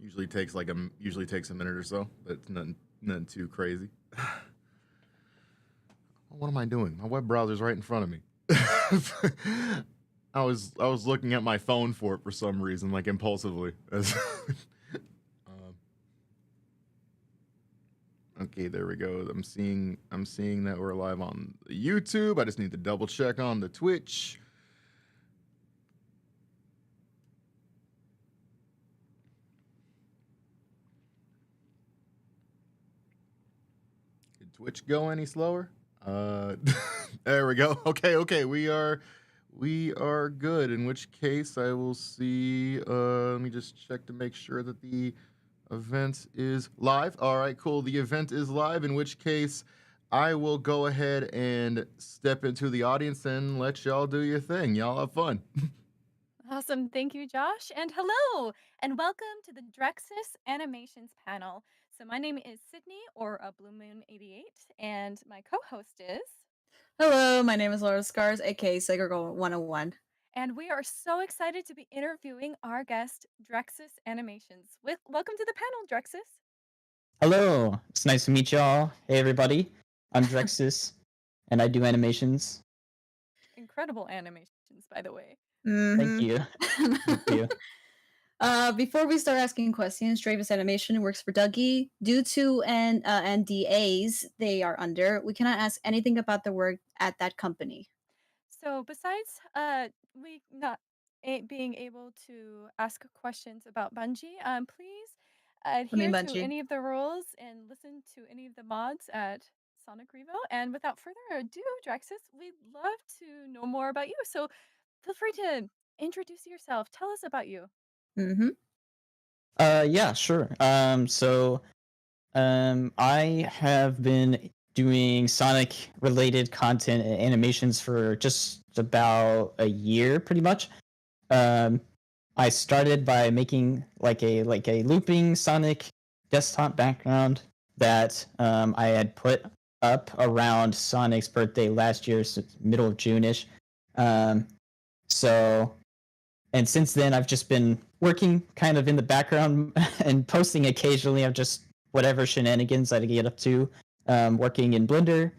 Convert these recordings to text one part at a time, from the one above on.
Usually takes a minute or so, but it's nothing too crazy. What am I doing? My web browser's right in front of me. I was looking at my phone for it for some reason, like impulsively. Okay, there we go. I'm seeing that we're live on YouTube. I just need to double check on the Twitch. Did Twitch go any slower? There we go. Okay, we are good. In which case, I will see. Let me just check to make sure that the event is live. All right, cool. The event is live. In which case, I will go ahead and step into the audience and let y'all do your thing. Y'all have fun. Awesome. Thank you, Josh. And hello, and welcome to the Drexis Animations panel. So, my name is Sydney, or a Blue Moon 88, and my co host is. Hello, my name is Elara Scars, aka Sega Girl 101. And we are so excited to be interviewing our guest, Drexis Animations. Welcome to the panel, Drexis. Hello, it's nice to meet y'all. Hey, everybody. I'm Drexis, and I do animations. Incredible animations, by the way. Thank you. Thank you. Before we start asking questions, Drexis Animation works for Dougie. Due to NDAs they are under, we cannot ask anything about the work at that company. So, besides we not being able to ask questions about Bungie, please adhere to Bungie. any of the rules and listen to any of the mods at Sonic Revo. And without further ado, Draxus, we'd love to know more about you. So, feel free to introduce yourself. Tell us about you. Mm-hmm. Yeah, sure. I have been doing Sonic-related content and animations for just about a year, pretty much. I started by making like a looping Sonic desktop background that I had put up around Sonic's birthday last year, so middle of June-ish. And since then, I've just been working kind of in the background and posting occasionally of just whatever shenanigans I get up to, working in Blender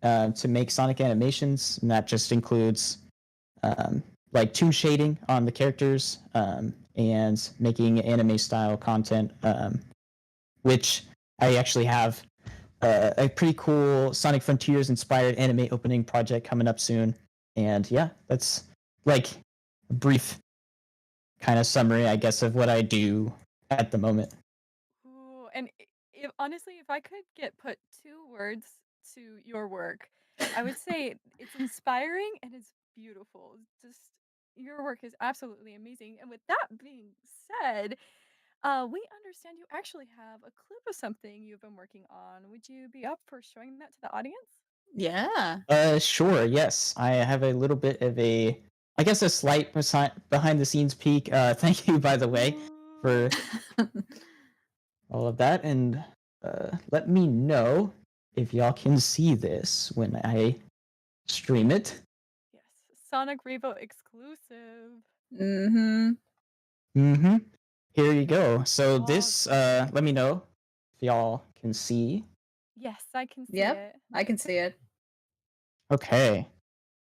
to make Sonic animations, and that just includes like toon shading on the characters and making anime-style content, which I actually have a pretty cool Sonic Frontiers-inspired anime opening project coming up soon. And yeah, that's like a brief kind of summary, I guess, of what I do at the moment. Ooh, and honestly, if I could get put two words to your work, I would say it's inspiring and it's beautiful. Just your work is absolutely amazing. And with that being said, we understand you actually have a clip of something you've been working on. Would you be up for showing that to the audience? Yeah. Sure, yes. I have a little bit of I guess a slight behind the scenes peek. Thank you, by the way, for all of that. And let me know if y'all can see this when I stream it. Yes, Sonic Revo exclusive. Mm-hmm. Mm-hmm. Here you go. So Oh, this, let me know if y'all can see. yes, I can see Yep, it. I can see it. Okay.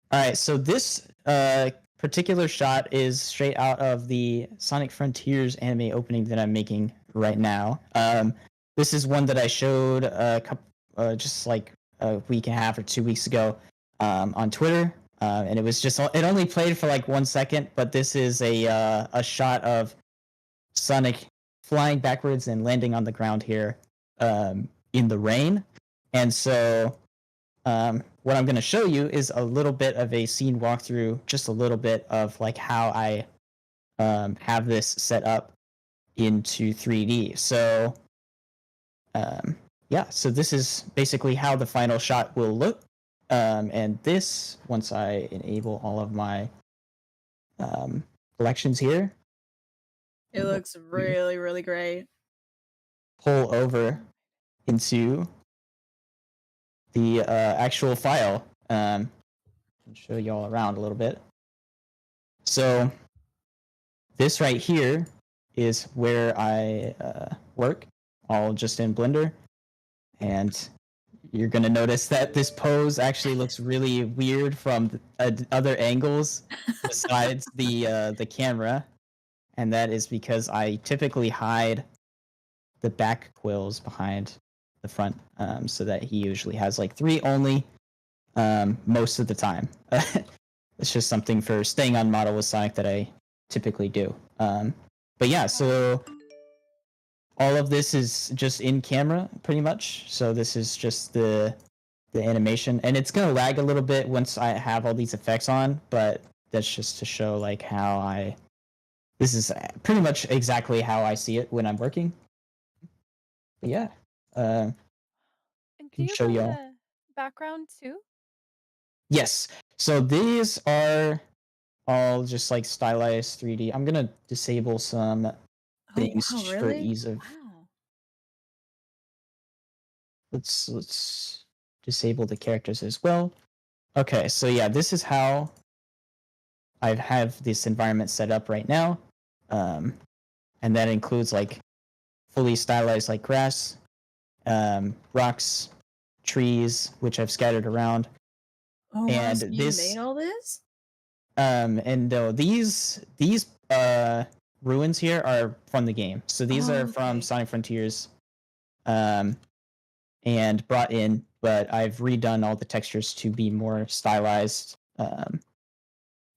All right. So this particular shot is straight out of the Sonic Frontiers anime opening that I'm making right now. This is one that I showed just like a week and a half or 2 weeks ago on Twitter, and it only played for like 1 second. But this is a shot of Sonic flying backwards and landing on the ground here in the rain, and so. What I'm going to show you is a little bit of a scene walkthrough, just a little bit of like how I have this set up into 3D. So, yeah, so this is basically how the final shot will look. And this, once I enable all of my collections here, It looks really, really great. pull over into the actual file. And show y'all around a little bit. So this right here is where I work, all just in Blender. And you're going to notice that this pose actually looks really weird from other angles besides the camera. And that is because I typically hide the back quills behind the front, so that he usually has like 3 only most of the time. It's just something for staying on model with Sonic that I typically do. But yeah, so all of this is just in camera pretty much. So this is just the animation, and it's gonna lag a little bit once I have all these effects on, but that's just to show like how this is pretty much exactly how I see it when I'm working. But yeah, And do can you show run y'all. the background too? Yes. So these are all just like stylized 3D. I'm gonna disable some Oh things wow, for really? ease of. Wow. Let's disable the characters as well. Okay, so yeah, this is how I have this environment set up right now, and that includes like fully stylized like grass, rocks, trees, which I've scattered around, Oh wow, and so you this made all this? and these ruins here are from the game. So these Oh, are from okay. Sonic Frontiers, and brought in, but I've redone all the textures to be more stylized,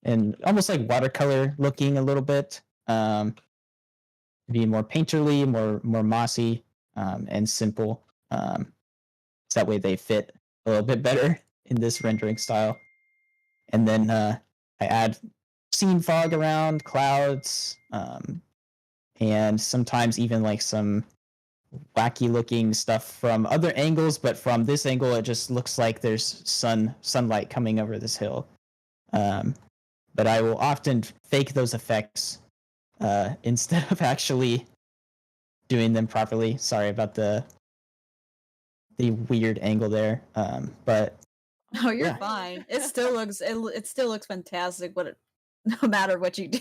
and almost like watercolor looking a little bit, to be more painterly, more mossy, and simple. So that way they fit a little bit better in this rendering style. And then I add scene fog around, clouds, and sometimes even like some wacky looking stuff from other angles, but from this angle it just looks like there's sunlight coming over this hill. But I will often fake those effects instead of actually doing them properly. Sorry about the weird angle there. But No, you're yeah. fine. It still looks it still looks fantastic. No matter what you do.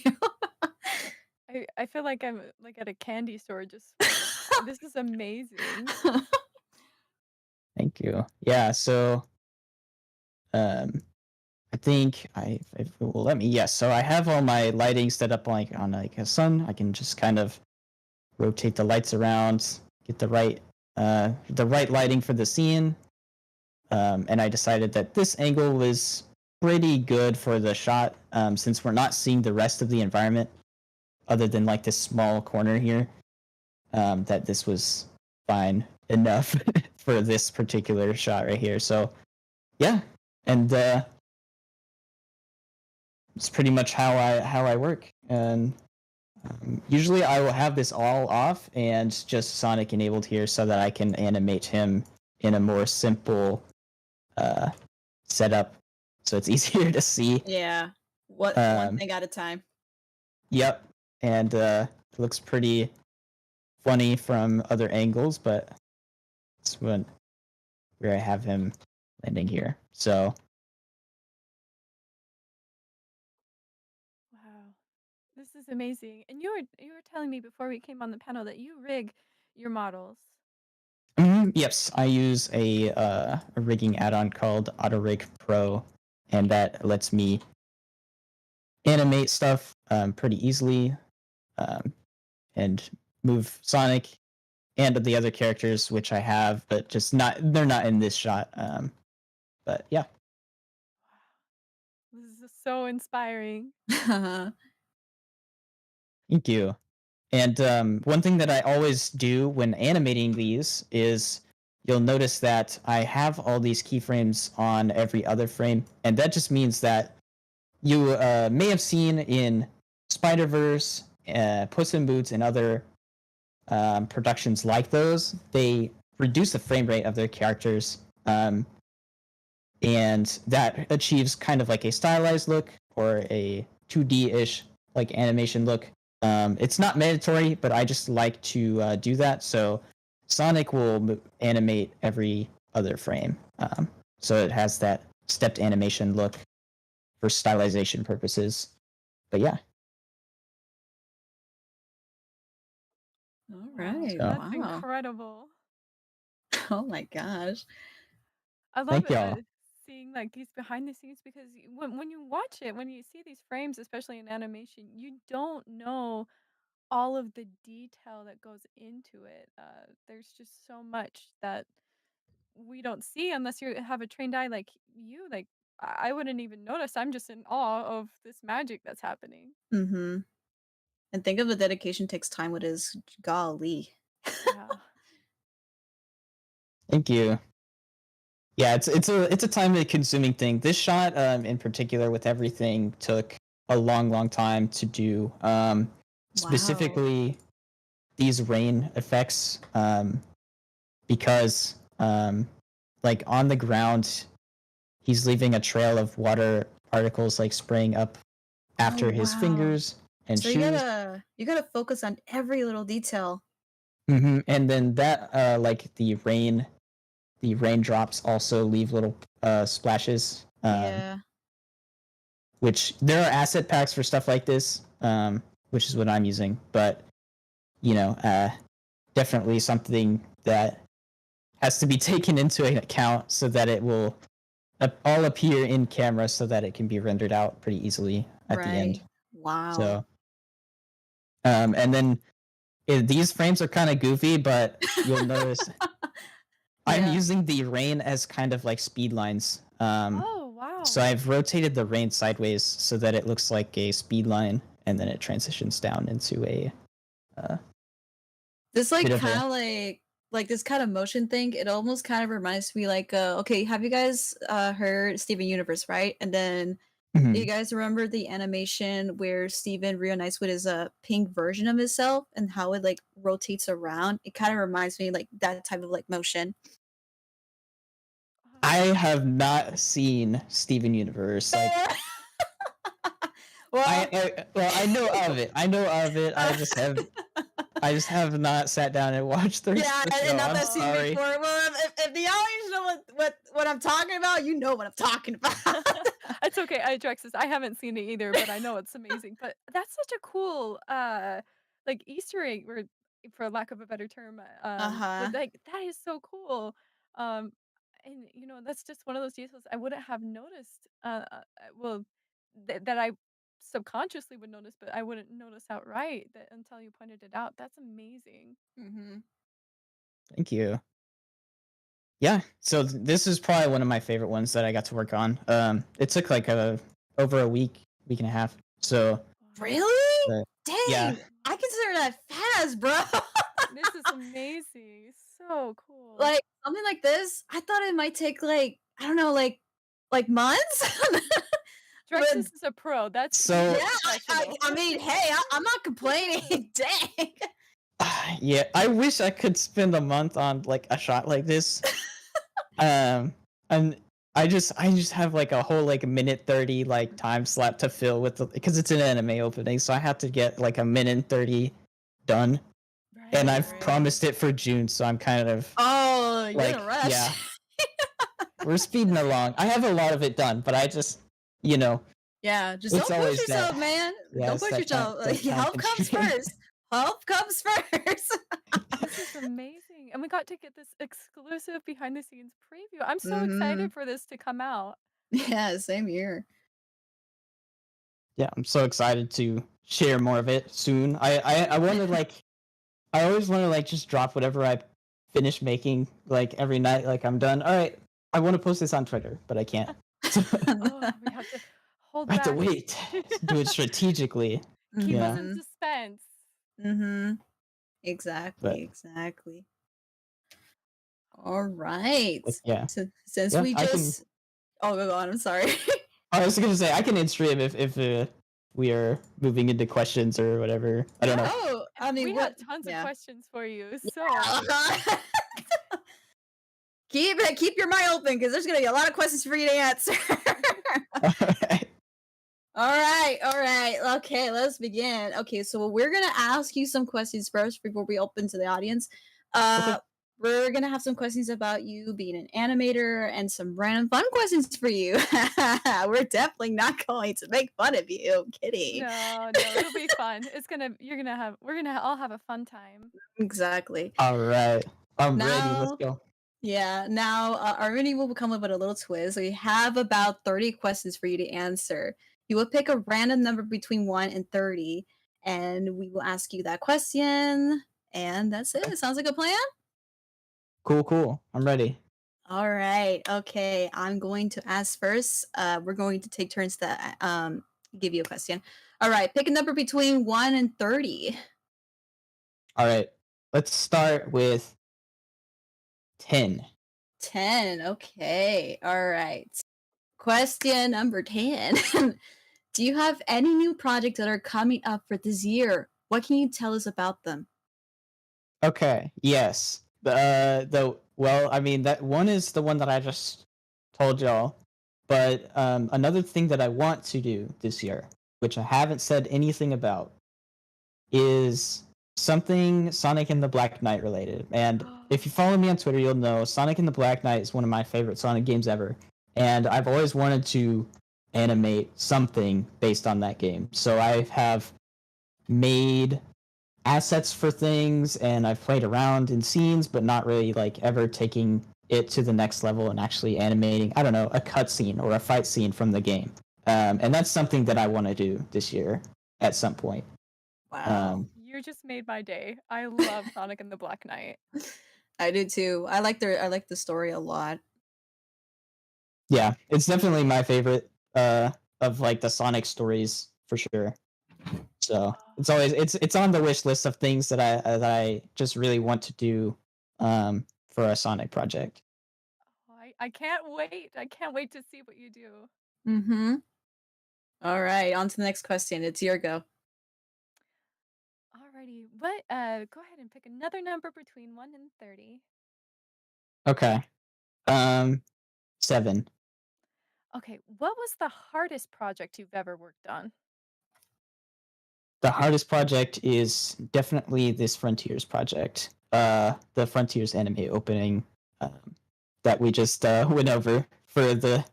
I feel like I'm like at a candy store just this is amazing. Thank you. Yeah, so I think if it will let me. Yes, so I have all my lighting set up like on like a sun. I can just kind of rotate the lights around, get the right lighting for the scene. And I decided that this angle was pretty good for the shot, since we're not seeing the rest of the environment other than like this small corner here. That this was fine enough for this particular shot right here. So yeah, and it's pretty much how I work. And usually I will have this all off and just Sonic enabled here so that I can animate him in a more simple setup, so it's easier to see. Yeah. One Um, thing at a time. Yep, and it looks pretty funny from other angles, but it's where I have him landing here. So Wow. This is amazing. And you were telling me before we came on the panel that you rig your models. yes, I use a rigging add-on called AutoRig Pro, and that lets me animate stuff pretty easily, and move Sonic and the other characters, which I have, but just they're not in this shot. But yeah. This is just so inspiring. Thank you. And one thing that I always do when animating these is you'll notice that I have all these keyframes on every other frame, and that just means that you may have seen in Spider-Verse, Puss in Boots, and other productions like those, they reduce the frame rate of their characters, and that achieves kind of like a stylized look or a 2D-ish like animation look. It's not mandatory, but I just like to do that. So Sonic will animate every other frame, so it has that stepped animation look for stylization purposes. But yeah. All Wow, right. So that's Wow. incredible. Oh my gosh. I love thank it, y'all. seeing, like, these behind the scenes because when you watch it, when you see these frames, especially in animation, you don't know all of the detail that goes into it. There's just so much that we don't see unless you have a trained eye like you. Like, I wouldn't even notice. I'm just in awe of this magic that's happening. Mm-hmm. And think of the dedication takes time with his golly. Yeah. Thank you. Yeah, it's a time consuming thing. This shot in particular with everything took a long time to do. Wow. Specifically these rain effects because like on the ground he's leaving a trail of water particles like spraying up Oh after his wow. fingers and So you shoes. gotta focus on every little detail. And then that like the raindrops also leave little splashes. Yeah. Which there are asset packs for stuff like this, which is what I'm using. But you know, definitely something that has to be taken into account so that it will all appear in camera, so that it can be rendered out pretty easily at the end. Right. Wow. So, and then these frames are kind of goofy, but you'll notice I'm Yeah. using the rain as kind of like speed lines. Oh, So wow. I've rotated the rain sideways so that it looks like a speed line, and then it transitions down into a This like bit of kind a. of like this kind of motion thing. It almost kind of reminds me like okay, have you guys heard Steven Universe, right? And then do you Mhm. guys remember the animation where Steven reunites with his pink version of himself and how it like rotates around? It kind of reminds me like that type of like motion. I have not seen Steven Universe. Like well, I know of it. I know of it. uh, I just have not sat down and watched yeah, the and show. not I'm that scene Oh. sorry. before. Well, if the audience know what I'm talking about, you know what I'm talking about. It's okay, Drexis, I haven't seen it either, but I know it's amazing. But that's such a cool, like, Easter egg, or for lack of a better term, Uh-huh. but, like, that is so cool. Um, and, that's just one of those details I wouldn't have noticed, well, that I subconsciously would notice, but I wouldn't notice outright that until you pointed it out. That's amazing. Mm-hmm. Thank you. Yeah. So this is probably one of my favorite ones that I got to work on. It took like over a week and a half. So Wow. Really? uh, Dang, yeah. I consider that fast, bro. This is amazing. So cool. Like something like this, I thought it might take like I don't know, like months. But Drexis is a pro. He's So yeah, a professional. I mean, hey, I'm not complaining. Dang. yeah, I wish I could spend a month on like a shot like this. And I just have like a whole like minute 30 like time slot to fill with because it's an anime opening, so I have to get like a minute and 30 done. And Right, I've Right. promised it for June, so I'm kind of Oh, you're in like, a rush. yeah, we're speeding along. I have a lot of it done, but I just, you know, Yeah, just it's don't push always yourself, that. man. Yeah, Don't it's push that yourself. time Help comes constraint. first. Help comes first. This is amazing. And we got to get this exclusive behind the scenes preview. I'm so Mm-hmm. excited for this to come out. Yeah, same here. Yeah, I'm so excited to share more of it soon. I want to like, I always want to like just drop whatever I finish making like every night. Like I'm done. All right, I want to post this on Twitter, but I can't. Oh, we have to hold I have to back. wait to do it strategically. Keep us Yeah, in suspense. Mm-hmm. Exactly, but exactly. All right. yeah, Since yeah. we I can. just oh go on, I'm sorry. I was gonna say I can in stream if we are moving into questions or whatever. I don't know. Oh, I mean We what have tons of yeah. questions for you. So, Yeah. Keep your mind open because there's gonna be a lot of questions for you to answer. Alright. All right. Okay, let's begin. Okay, so we're gonna ask you some questions first before we open to the audience. Okay. we're gonna have some questions about you being an animator and some random fun questions for you. We're definitely not going to make fun of you. I'm kidding. No, no, it'll be fun. We're gonna all have a fun time. Exactly. All right. I'm ready. Let's Now, go. yeah, now Arvini will come up with a little twist. We have about 30 questions for you to answer. You will pick a random number between 1 and 30, and we will ask you that question. And that's it. Sounds like a plan? Cool. I'm ready. All right. Okay. I'm going to ask first. We're going to take turns to give you a question. All right. Pick a number between 1 and 30. All right. Let's start with 10. 10. Okay. All right. Question number 10. Do you have any new projects that are coming up for this year? What can you tell us about them? Okay. Yes. I mean, that one is the one that I just told y'all. But another thing that I want to do this year, which I haven't said anything about, is something Sonic and the Black Knight related. And if you follow me on Twitter, you'll know Sonic and the Black Knight is one of my favorite Sonic games ever. And I've always wanted to animate something based on that game. So I have made assets for things, and I've played around in scenes, but not really like ever taking it to the next level and actually animating, I don't know, a cutscene or a fight scene from the game. And that's something that I want to do this year at some point. Wow. You just made my day. I love Sonic and the Black Knight. I do too. I like the story a lot. Yeah, it's definitely my favorite of like the Sonic stories for sure. So it's always it's on the wish list of things that I just really want to do for a Sonic project. Oh, I can't wait. I can't wait to see what you do. Mm-hmm. All right, on to the next question. It's your go. Alrighty. Go ahead and pick another number between 1 and 30. Okay. 7. Okay, what was the hardest project you've ever worked on? The hardest project is definitely this Frontiers project. The Frontiers anime opening that we just went over for the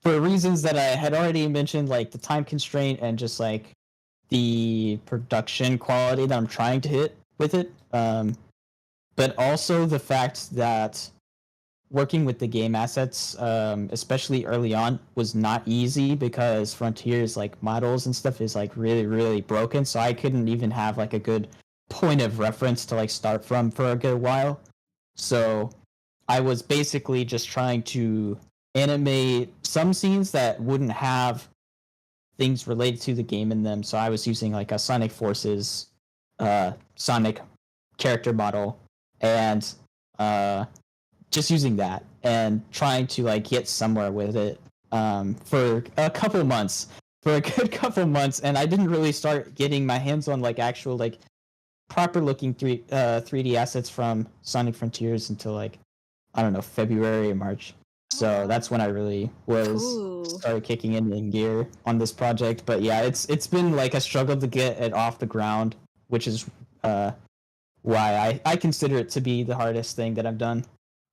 for reasons that I had already mentioned, like the time constraint and just like the production quality that I'm trying to hit with it. But also the fact that working with the game assets, especially early on, was not easy because Frontiers like models and stuff is like really broken. So I couldn't even have like a good point of reference to like start from for a good while. So I was basically just trying to animate some scenes that wouldn't have things related to the game in them. So I was using like a Sonic Forces Sonic character model and just using that and trying to like get somewhere with it for a couple months, for a good couple months. And I didn't really start getting my hands on like actual like proper looking 3D assets from Sonic Frontiers until like, I don't know, February or March. So that's when I really started kicking in gear on this project. But yeah, it's been like a struggle to get it off the ground, which is why I consider it to be the hardest thing that I've done.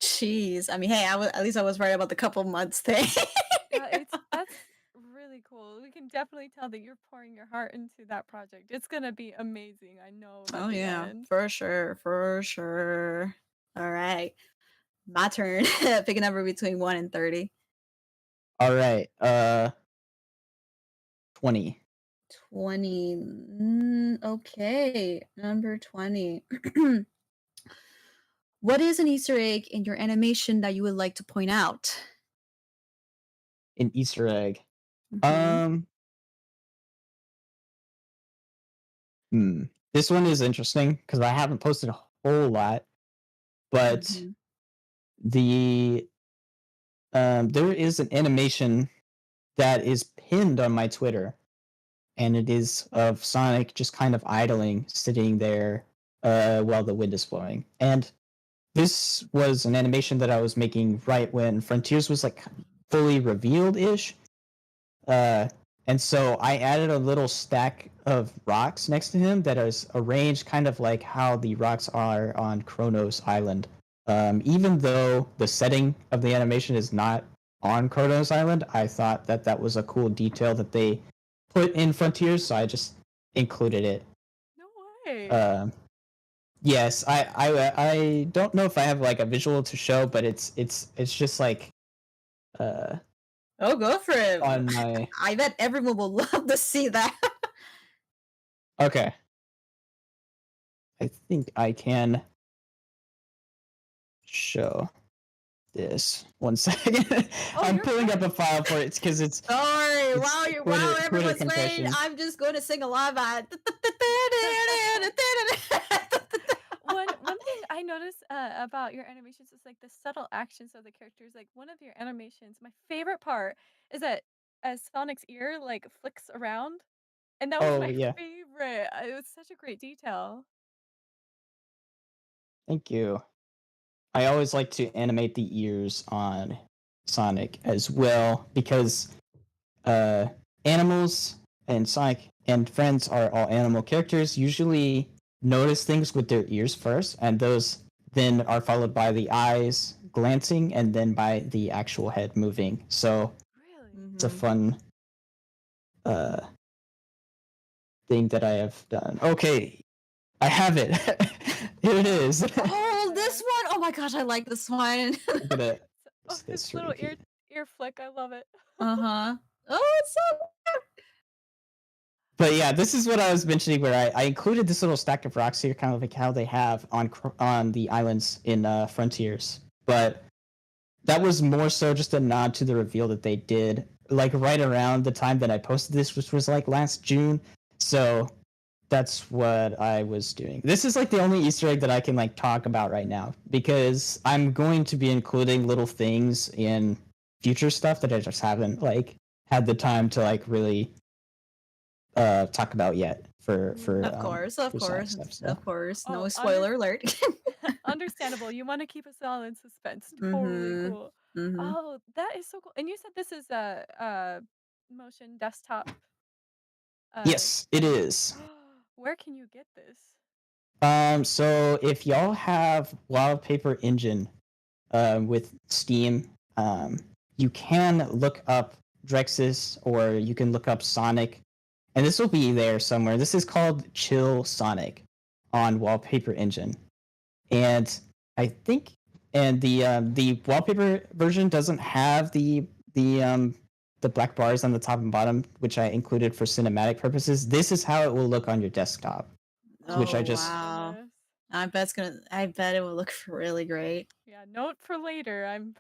Jeez. I mean, hey, at least I was right about the couple months thing. That's really cool. We can definitely tell that you're pouring your heart into that project. It's gonna be amazing. I know. Oh yeah, for sure. All right, my turn. Pick a number between 1 and 30. All right, 20. 20. Okay, number 20. What is an Easter egg in your animation that you would like to point out? An Easter egg. Mhm. This one is interesting because I haven't posted a whole lot, but Mhm. there is an animation that is pinned on my Twitter, and it is of Sonic just kind of idling, sitting there while the wind is blowing. And this was an animation that I was making right when Frontiers was like fully revealed ish. And so I added a little stack of rocks next to him that is arranged kind of like how the rocks are on Kronos Island. Even though the setting of the animation is not on Kronos Island, I thought that that was a cool detail that they put in Frontiers, so I just included it. No way. Yes, I don't know if I have like a visual to show, but it's just like Oh, go for it. on my I bet everyone will love to see that. okay. I think I can show this. One second. Oh, I'm you're pulling fine. up a file for it because it's Sorry, It's while Twitter everyone's waiting, confession. I'm just going to sing a live ad. One thing I noticed about your animations is like the subtle actions of the characters. Like one of your animations, my favorite part is that as Sonic's ear like flicks around, and that was Oh my yeah, favorite. It was such a great detail. thank you. I always like to animate the ears on Sonic as well because uh, animals and Sonic and friends are all animal characters. Usually notice things with their ears first, and those then are followed by the eyes glancing, and then by the actual head moving. So Really? it's a fun uh, thing that I have done. Okay, I have it. Here it is. Oh, this one! Oh my gosh, I like this one. I'm gonna Oh, use his this little repeat. ear flick. I love it. Uh-huh. Oh, it's so But yeah, this is what I was mentioning where I included this little stack of rocks here, kind of like how they have on the islands in Frontiers. But that was more so just a nod to the reveal that they did, like right around the time that I posted this, which was like last June. So that's what I was doing. This is like the only Easter egg that I can like talk about right now because I'm going to be including little things in future stuff that I just haven't like had the time to like really talk about yet for Of course, of for Sonic course, stuff. So of course. No Oh, spoiler alert. understandable. You want to keep us all in suspense. Totally Mhm. cool. Mhm. Oh, that is so cool. And you said this is a motion desktop yes, it animation. is. Where can you get this? So if y'all have Wallpaper Engine with Steam, you can look up Drexis or you can look up Sonic, and this will be there somewhere. This is called Chill Sonic on Wallpaper Engine, and I think and the wallpaper version doesn't have the black bars on the top and bottom, which I included for cinematic purposes. This is how it will look on your desktop, which I Oh, Oh just my wow. goodness. I bet it will look really great. Yeah, note for later. I'm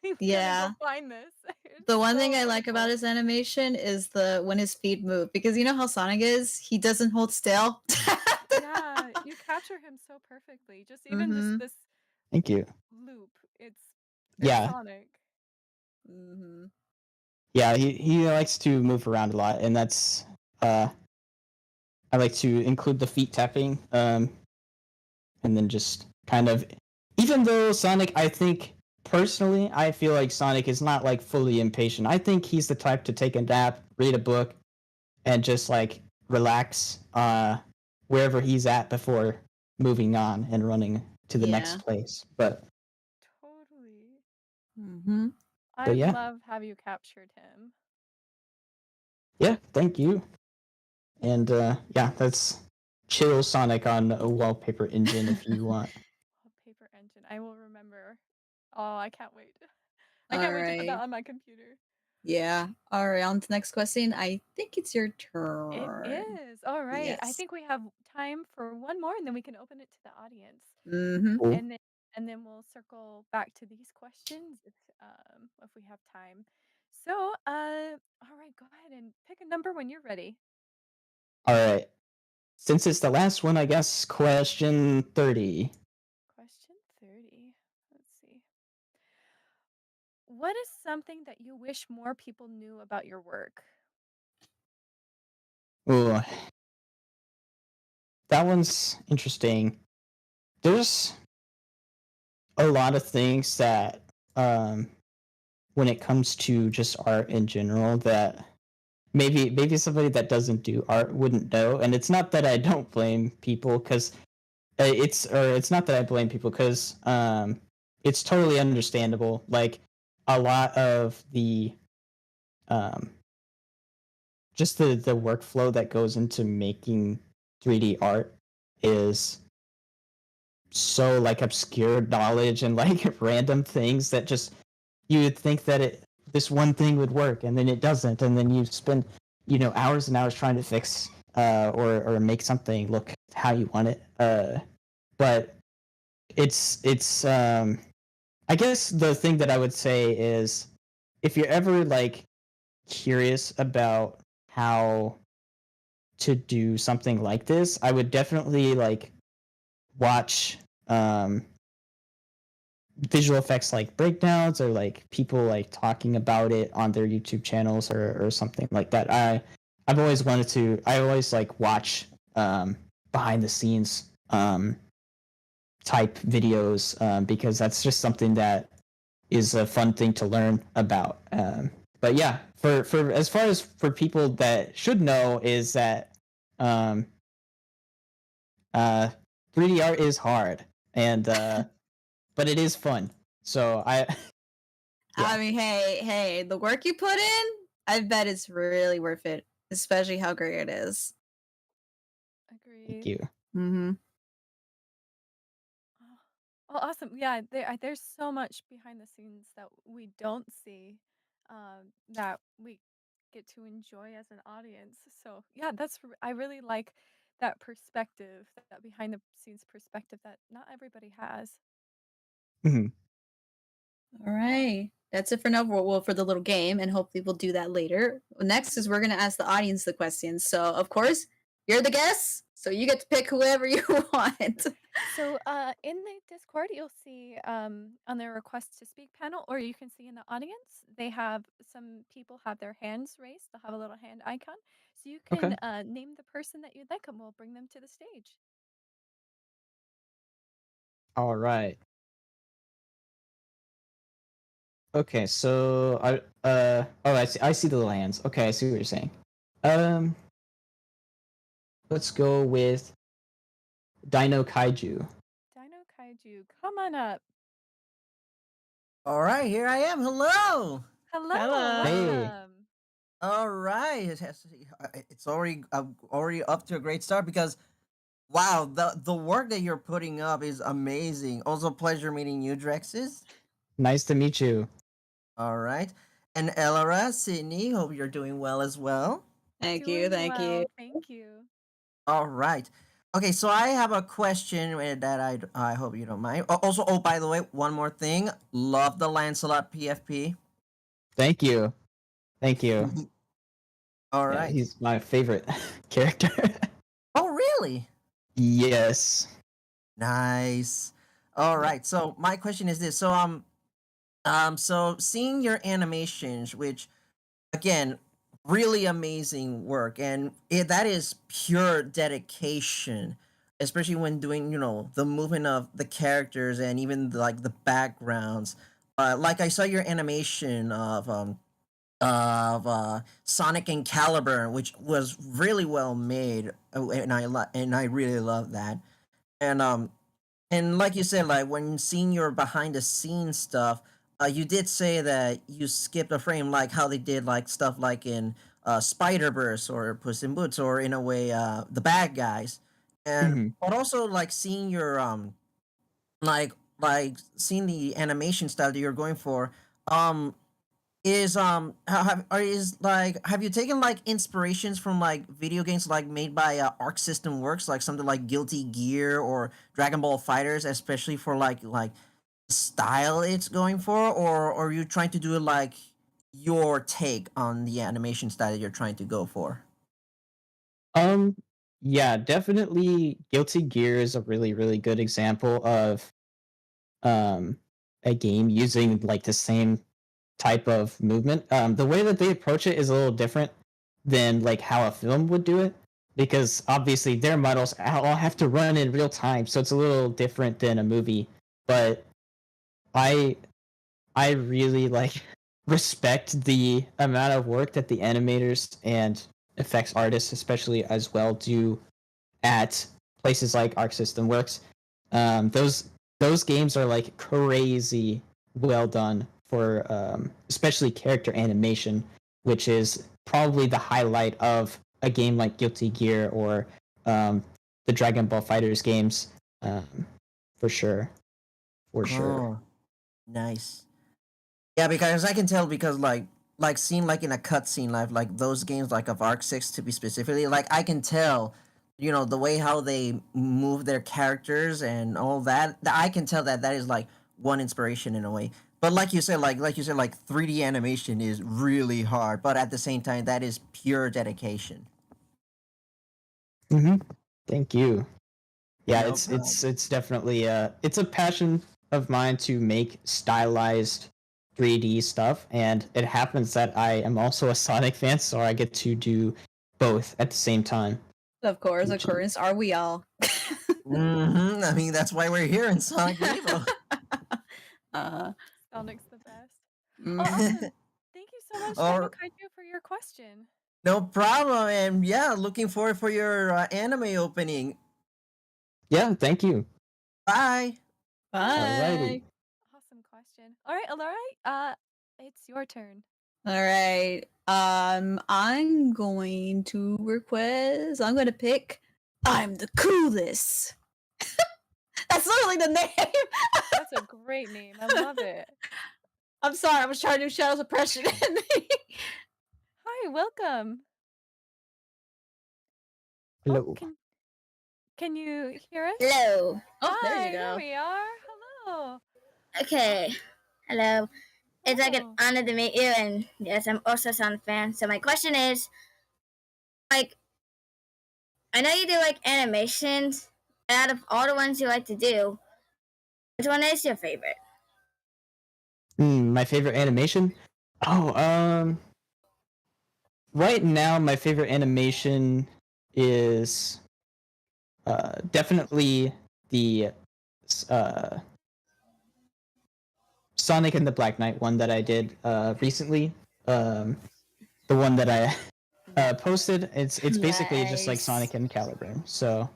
gonna Yeah. go find this. It's The one thing so I like about beautiful. his animation is when his feet move, because you know how Sonic is? He doesn't hold still. Yeah, you capture him so perfectly. Just even just Mhm. this thank you. loop. It's Yeah, Sonic. Mhm. yeah, he likes to move around a lot, and that's I like to include the feet tapping, and then just kind of, even though Sonic, I think personally, I feel like Sonic is not like fully impatient. I think he's the type to take a nap, read a book, and just like relax wherever he's at before moving on and running to the Yeah. next place. But Totally. Mhm. I yeah, love how you captured him. yeah, thank you. And yeah, that's Chill Sonic on a Wallpaper Engine if you want. Paper engine. I will remember. Oh, I can't wait. I All can't wait to put that right. on my computer. Yeah. All right. On to the next question. I think it's your It turn. is. All right. I Yes. think we have time for one more and then we can open it to the audience. Mhm. Cool. And then we'll circle back to these questions if we have time. So, all right, go ahead and pick a number when you're ready. All right. Since it's the last one, I guess question 30. Question 30. Let's see. What is something that you wish more people knew about your work? Ooh, that one's interesting. There's a lot of things that, when it comes to just art in general, that maybe somebody that doesn't do art wouldn't know, and it's not that I don't blame people because it's not that I blame people because it's totally understandable. Like a lot of the um just the workflow that goes into making 3D art is so like obscure knowledge and like random things that just you would think that this one thing would work and then it doesn't, and then you spend hours and hours trying to fix or make something look how you want it. But it's I guess the thing that I would say is if you're ever like curious about how to do something like this, I would definitely like watch visual effects like breakdowns or like people like talking about it on their YouTube channels or something like that. I always like watch behind the scenes type videos because that's just something that is a fun thing to learn about. But yeah, for as far as for people that should know is that 3D art is hard and but it is fun. So I Yeah. mean, hey, the work you put in, I bet it's really worth it, especially how great it is. Thank Agreed. you. Mm-hmm. Oh, awesome. Yeah, there's so much behind the scenes that we don't see, that we get to enjoy as an audience. So yeah, I really like that perspective, that behind the scenes perspective that not everybody has. Mhm. All right. That's it for now. Well, for the little game, and hopefully we'll do that later. Next is we're gonna ask the audience the questions. So of course, you're the guest, so you get to pick whoever you want. So in the Discord, you'll see on their request to speak panel, or you can see in the audience, they have some people have their hands raised. They'll have a little hand icon. So you can Okay. name the person that you'd like, and we'll bring them to the stage. All right. Okay, so I see the little hands. Okay, I see what you're saying. Um let's go with Dino Kaiju. Dino Kaiju, come on up. All right, here I am. Hello. Hello, Hello. Hey. welcome. All right, it's already up to a great start because wow, the work that you're putting up is amazing. Also, pleasure meeting you, Drexis. Nice to meet you. All right, and Elara, Sydney. Hope you're doing well as well. Thank you, Doing thank you. well, thank you. All right. Okay, so I have a question that I hope you don't mind. Also, oh, by the way, one more thing. Love the Lancelot PFP. Thank you. Thank you. All Yeah, right. he's my favorite character. Oh, really? Yes. Nice. All right. So my question is this. So seeing your animations, which again, really amazing work, and that is pure dedication, especially when doing, the movement of the characters and even like the backgrounds. Like I saw your animation of Sonic and Caliber, which was really well made, and I really love that. And like you said, like when seeing your behind the scenes stuff, you did say that you skipped a frame, like how they did like stuff like in Spider Verse or Puss in Boots, or in a way, the bad guys, and Mhm. but also like seeing your like seeing the animation style that you're going for. Um, is have you taken like inspirations from like video games like made by Arc System Works, like something like Guilty Gear or Dragon Ball Fighters, especially for like style it's going for, or are you trying to do like your take on the animation style that you're trying to go for? Um yeah, definitely Guilty Gear is a really really good example of um a game using like the same type of movement. The way that they approach it is a little different than like how a film would do it because obviously their models all have to run in real time, so it's a little different than a movie. But I I really like respect the amount of work that the animators and effects artists, especially as well, do at places like Arc System Works. Those games are like crazy well done for especially character animation, which is probably the highlight of a game like Guilty Gear or the Dragon Ball Fighters games, um, for sure, for sure. Oh, nice. Yeah, because I can tell because like seeing like in a cutscene like those games like of Arc 6 to be specifically like I can tell the way how they move their characters and all that I can tell that that is like one inspiration in a way. But like 3D animation is really hard, but at the same time that is pure dedication. Mm-hmm. Thank you. Yeah, No it's problem. it's definitely it's a passion of mine to make stylized 3D stuff, and it happens that I am also a Sonic fan, so I get to do both at the same time. Of course, Which are we all? I mean that's why we're here in Sonic Revo. Sonic's the best. Oh, Mhm. awesome. Thank you so much, Or Kaiju, for your question. no problem, and yeah, looking forward for your anime opening. Yeah, thank you. Bye. Alrighty. Bye. Awesome question. All right, Elara, it's your turn. All right. I'm going to request. I'm going to pick. I'm the coolest. That's literally the name. That's a great name. I love it. I'm sorry. I was trying to do shadow suppression. Hi, welcome. Hello. Oh, can you hear us? Hello. Oh, there Hi, you there go. we are. Hello. Okay. Hello. It's like an Oh. honor to meet you, and yes, I'm also a Sonic fan. So my question is, like, I know you do like animations. Out of all the ones you like to do, which one is your favorite? My favorite animation? Oh, right now my favorite animation is definitely the Sonic and the Black Knight one that I did recently. The one that I posted. It's basically just like Nice. Sonic and Caliburn. So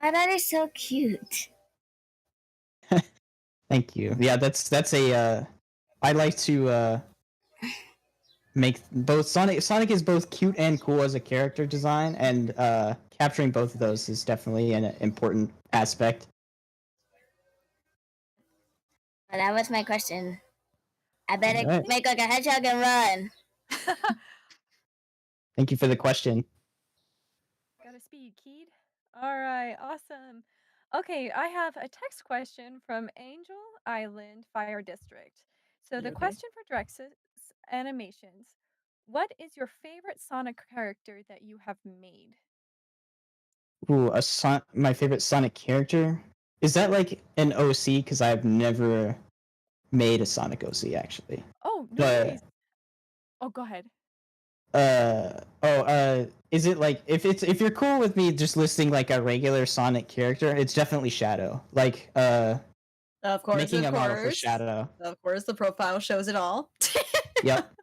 Oh, that is so cute. thank you. Yeah, that's a I like to make both Sonic. Sonic is both cute and cool as a character design, and capturing both of those is definitely an important aspect. Well, that was my question. I better Alright. make like a hedgehog and run. Thank you for the question. Gotta speed, Keed. All right, awesome. Okay, I have a text question from Angel Island Fire District. So the Okay. question for Drexis Animations: what is your favorite Sonic character that you have made? Ooh, my favorite Sonic character. Is that like an OC? Because I've never made a Sonic OC actually. Oh, no But worries. Oh, go ahead. is it like if you're cool with me just listing like a regular Sonic character, it's definitely Shadow. Like Of course, making of a model for course. Shadow. Of course, the profile shows it all. Yep.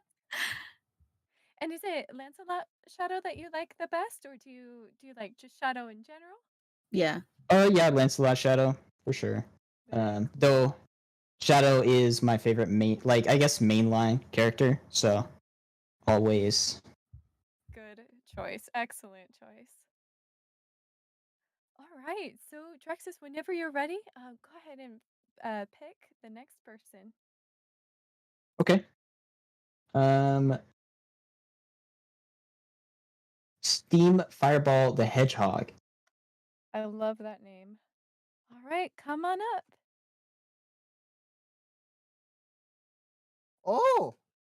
And is it Lancelot Shadow that you like the best, or do you like just Shadow in general? Yeah. Oh yeah, Lancelot Shadow for sure. Though Shadow is my favorite like I guess mainline character. So always. Good choice. Excellent choice. All right. So, Drexis, whenever you're ready, go ahead and pick the next person. Okay. Steam Fireball the Hedgehog. I love that name. All right, come on up. Oh,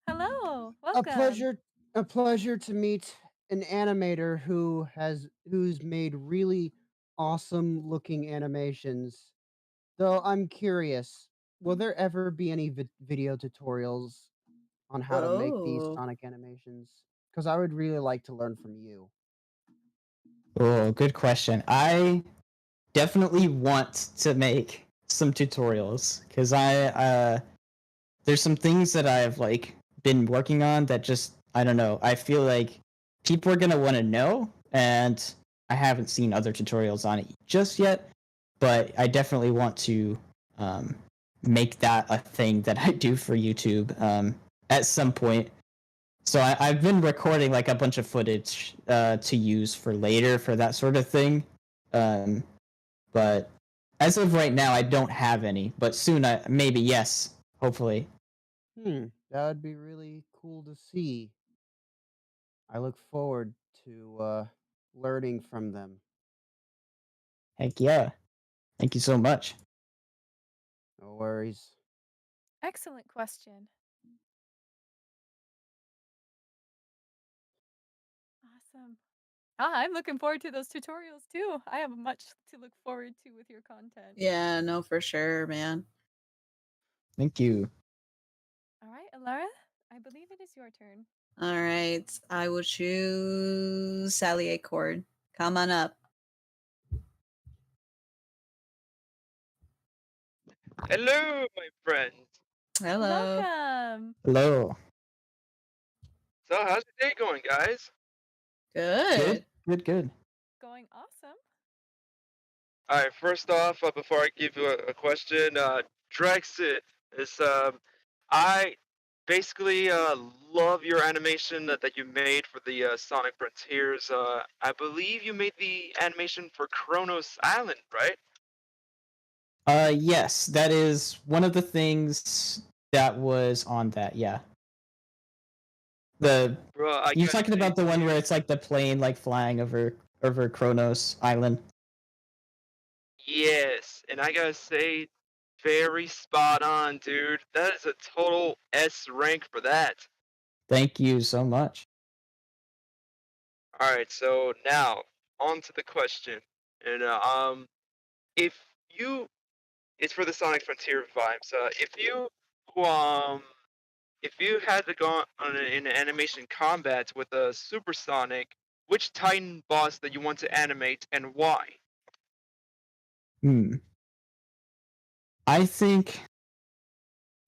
Hello. a Welcome. pleasure to meet an animator who's made really awesome looking animations. Though I'm curious, will there ever be any video tutorials on how to make these Oh. Sonic animations? Because I would really like to learn from you. Oh, good question. I definitely want to make some tutorials because there's some things that I've like been working on that just I don't know. I feel like people are gonna want to know, and I haven't seen other tutorials on it just yet. But I definitely want to make that a thing that I do for YouTube at some point. So I've been recording like a bunch of footage to use for later for that sort of thing. But as of right now, I don't have any. But soon, maybe yes, hopefully. That would be really cool to see. I look forward to learning from them. Heck yeah! Thank you so much. No worries. Excellent question. Awesome. I'm looking forward to those tutorials too. I have much to look forward to with your content. Yeah, no, for sure, man. Thank you. All right, Elara, I believe it is your turn. All right, I will choose Sally Acorn. Come on up. Hello, my friend. Hello. Welcome. Hello. So, how's your day going, guys? Good. Good. Going awesome. All right. First off, before I give you a question, Drexit is I basically love your animation that you made for the Sonic Frontiers. I believe you made the animation for Kronos Island, right? Yes, that is one of the things that was on that. Yeah. Bro, I You're gotta talking say, about the one dude, where it's like the plane like flying over Kronos Island. yes, and I gotta say, very spot on, dude. That is a total S rank for that. Thank you so much. All right, so now on to the question, and if you, it's for the Sonic Frontier vibes. Um, if you had to go on an animation combat with a Supersonic, which Titan boss that you want to animate and why? I think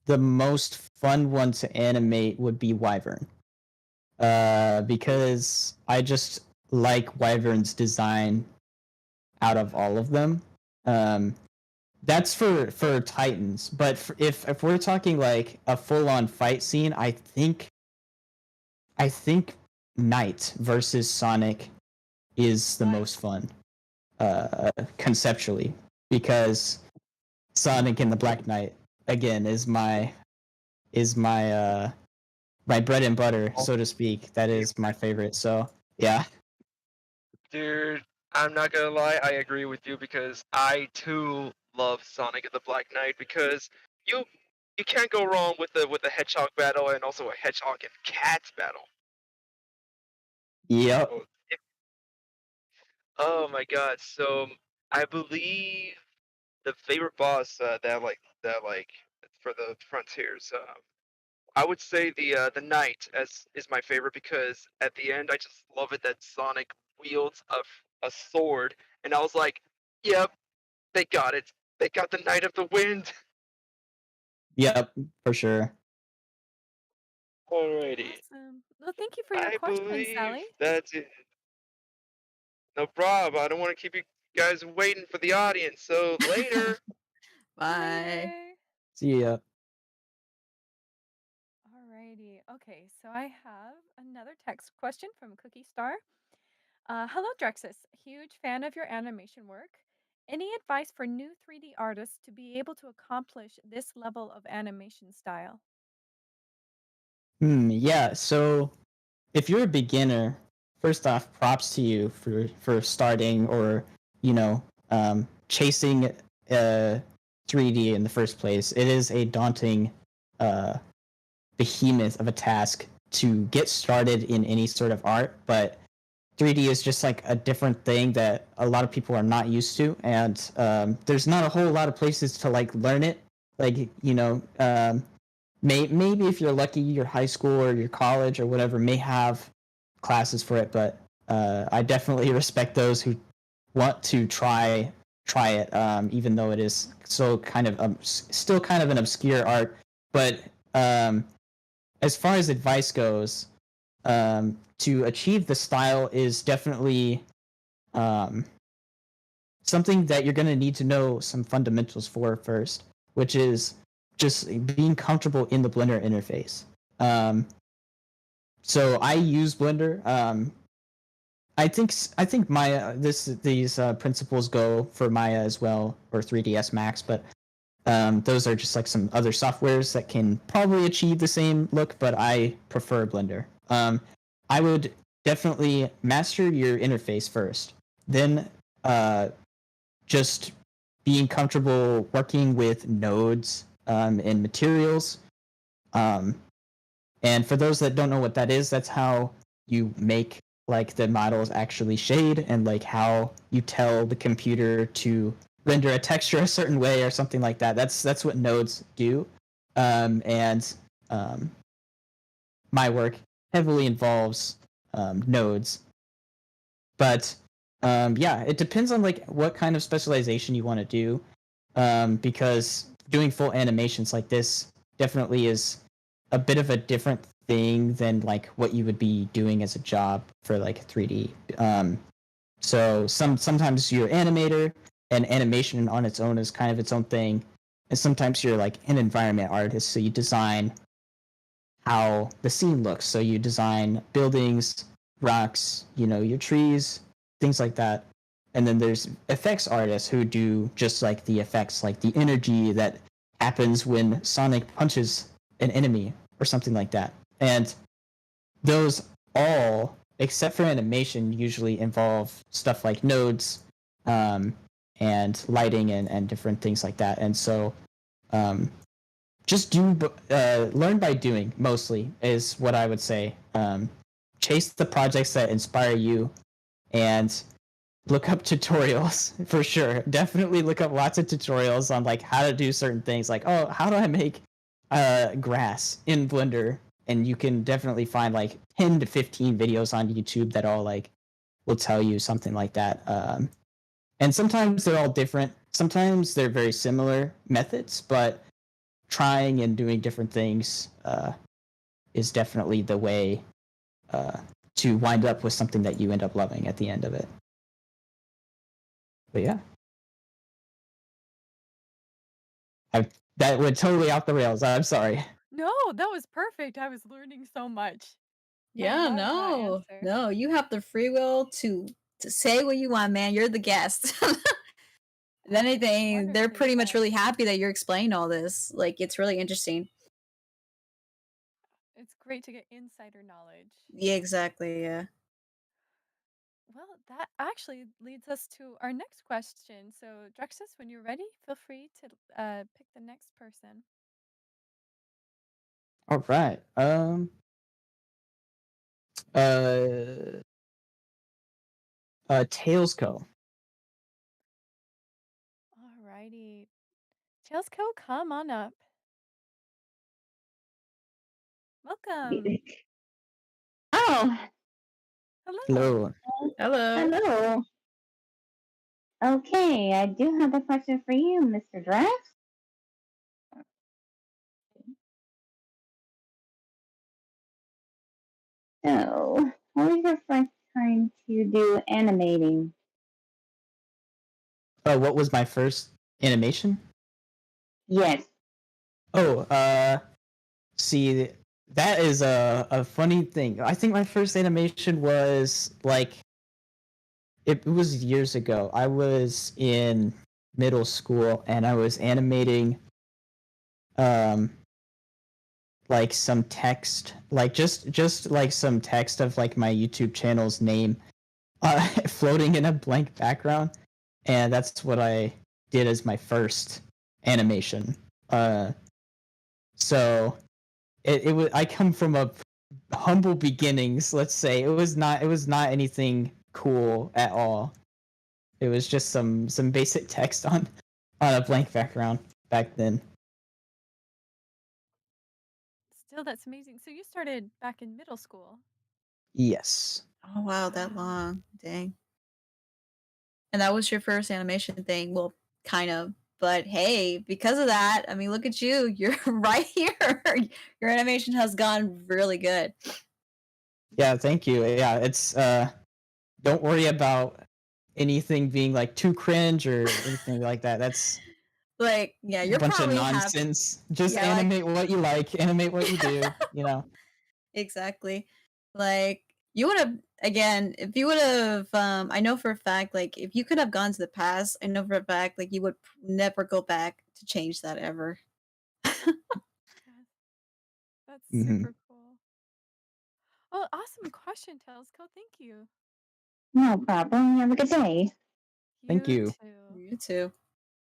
the most fun one to animate would be Wyvern. Because I just like Wyvern's design out of all of them. That's for Titans, but if we're talking like a full-on fight scene, I think Knight versus Sonic is the most fun, conceptually, because Sonic and the Black Knight again is my my bread and butter, so to speak. That is my favorite. So yeah. Dude, I'm not gonna lie, I agree with you because I too love Sonic and the Black Knight because you you can't go wrong with the hedgehog battle and also a hedgehog and cat battle. Yep. Oh, oh my god! So I believe the favorite boss that for the frontiers. I would say the knight as is my favorite because at the end I just love it that Sonic wields a sword and I was like, yep, they got it. They got the Knight of the Wind. Yep, for sure. Alrighty, Awesome. Well, thank you for your I question, believe Sally. that's it. No problem. I don't want to keep you guys waiting for the audience. So later. Bye. Later. See ya. Alrighty. Okay, so I have another text question from Cookie Star. Hello, Drexis. Huge fan of your animation work. Any advice for new 3D artists to be able to accomplish this level of animation style? Yeah, so if you're a beginner, first off, props to you for starting or, chasing 3D in the first place. It is a daunting behemoth of a task to get started in any sort of art, but 3D is just like a different thing that a lot of people are not used to, and there's not a whole lot of places to like learn it. Like, maybe if you're lucky, your high school or your college or whatever may have classes for it, but I definitely respect those who want to try it, even though it is so kind of still kind of an obscure art. But As far as advice goes, to achieve the style is definitely something that you're going to need to know some fundamentals for first, which is just being comfortable in the Blender interface. So I use Blender. I think Maya. These principles go for Maya as well, or 3ds Max, but those are just like some other softwares that can probably achieve the same look, but I prefer Blender. I would definitely master your interface first, then just being comfortable working with nodes and materials. And for those that don't know what that is, that's how you make like the models actually shade, and like how you tell the computer to render a texture a certain way or something like that. That's what nodes do. And my work heavily involves nodes. But yeah, it depends on like what kind of specialization you want to do, because doing full animations like this definitely is a bit of a different thing than like what you would be doing as a job for like 3D. So sometimes you're animator, and animation on its own is kind of its own thing, and sometimes you're like an environment artist, so you design how the scene looks. So you design buildings, rocks, your trees, things like that. And then there's effects artists who do just like the effects, like the energy that happens when Sonic punches an enemy or something like that. And those all, except for animation, usually involve stuff like nodes, and lighting and different things like that. And so just learn by doing, mostly, is what I would say. Chase the projects that inspire you, and look up tutorials for sure. Definitely look up lots of tutorials on like how to do certain things. Like, oh, how do I make grass in Blender? And you can definitely find like 10 to 15 videos on YouTube that all like will tell you something like that. And sometimes they're all different. Sometimes they're very similar methods, but trying and doing different things is definitely the way to wind up with something that you end up loving at the end of it. But yeah, that went totally off the rails. I'm sorry. No, that was perfect. I was learning so much. Yeah, love that no, answer. no, you have the free will to say what you want, man. You're the guest. If anything, they're Wonderfully pretty much said. really happy that you're explaining all this. Like, it's really interesting. It's great to get insider knowledge. Yeah, exactly. Yeah. Well, that actually leads us to our next question. So, Drexis, when you're ready, feel free to pick the next person. All right. Uh. Tailsco. Alrighty. Tailsco, come on up. Welcome. Oh, Hello. Hello. Hello. hello. Okay, I do have a question for you, Mr. Drax. So, what was your first time to do animating? What was my first animation? Yes. Oh, see, that is a funny thing. I think my first animation was like it was years ago. I was in middle school, and I was animating like some text, like just like some text of like my YouTube channel's name floating in a blank background, and that's what I did as my first animation. So it was, I come from a humble beginnings, let's say. It was not anything cool at all. It was just some basic text on a blank background back then. Still, that's amazing. So, you started back in middle school. Yes. Oh, wow, that Wow. long. Dang. And that was your first animation thing? Well, kind of. But hey, because of that, I mean, look at you. You're right here. Your animation has gone really good. Yeah, thank you. Yeah, it's don't worry about anything being like too cringe or anything like that. That's Like, yeah, a you're bunch of probably happy. nonsense. Just Yeah, like- animate what you like, animate what you do, you know. Exactly. Like, you would have, again, if you would have, I know for a fact, like, if you could have gone to the past, I know for a fact, like, you would never go back to change that ever. Yes. That's Mhm. super cool. Oh, awesome question, Telesco. Thank you. No problem. You have a good day. Thank you. Too. You too.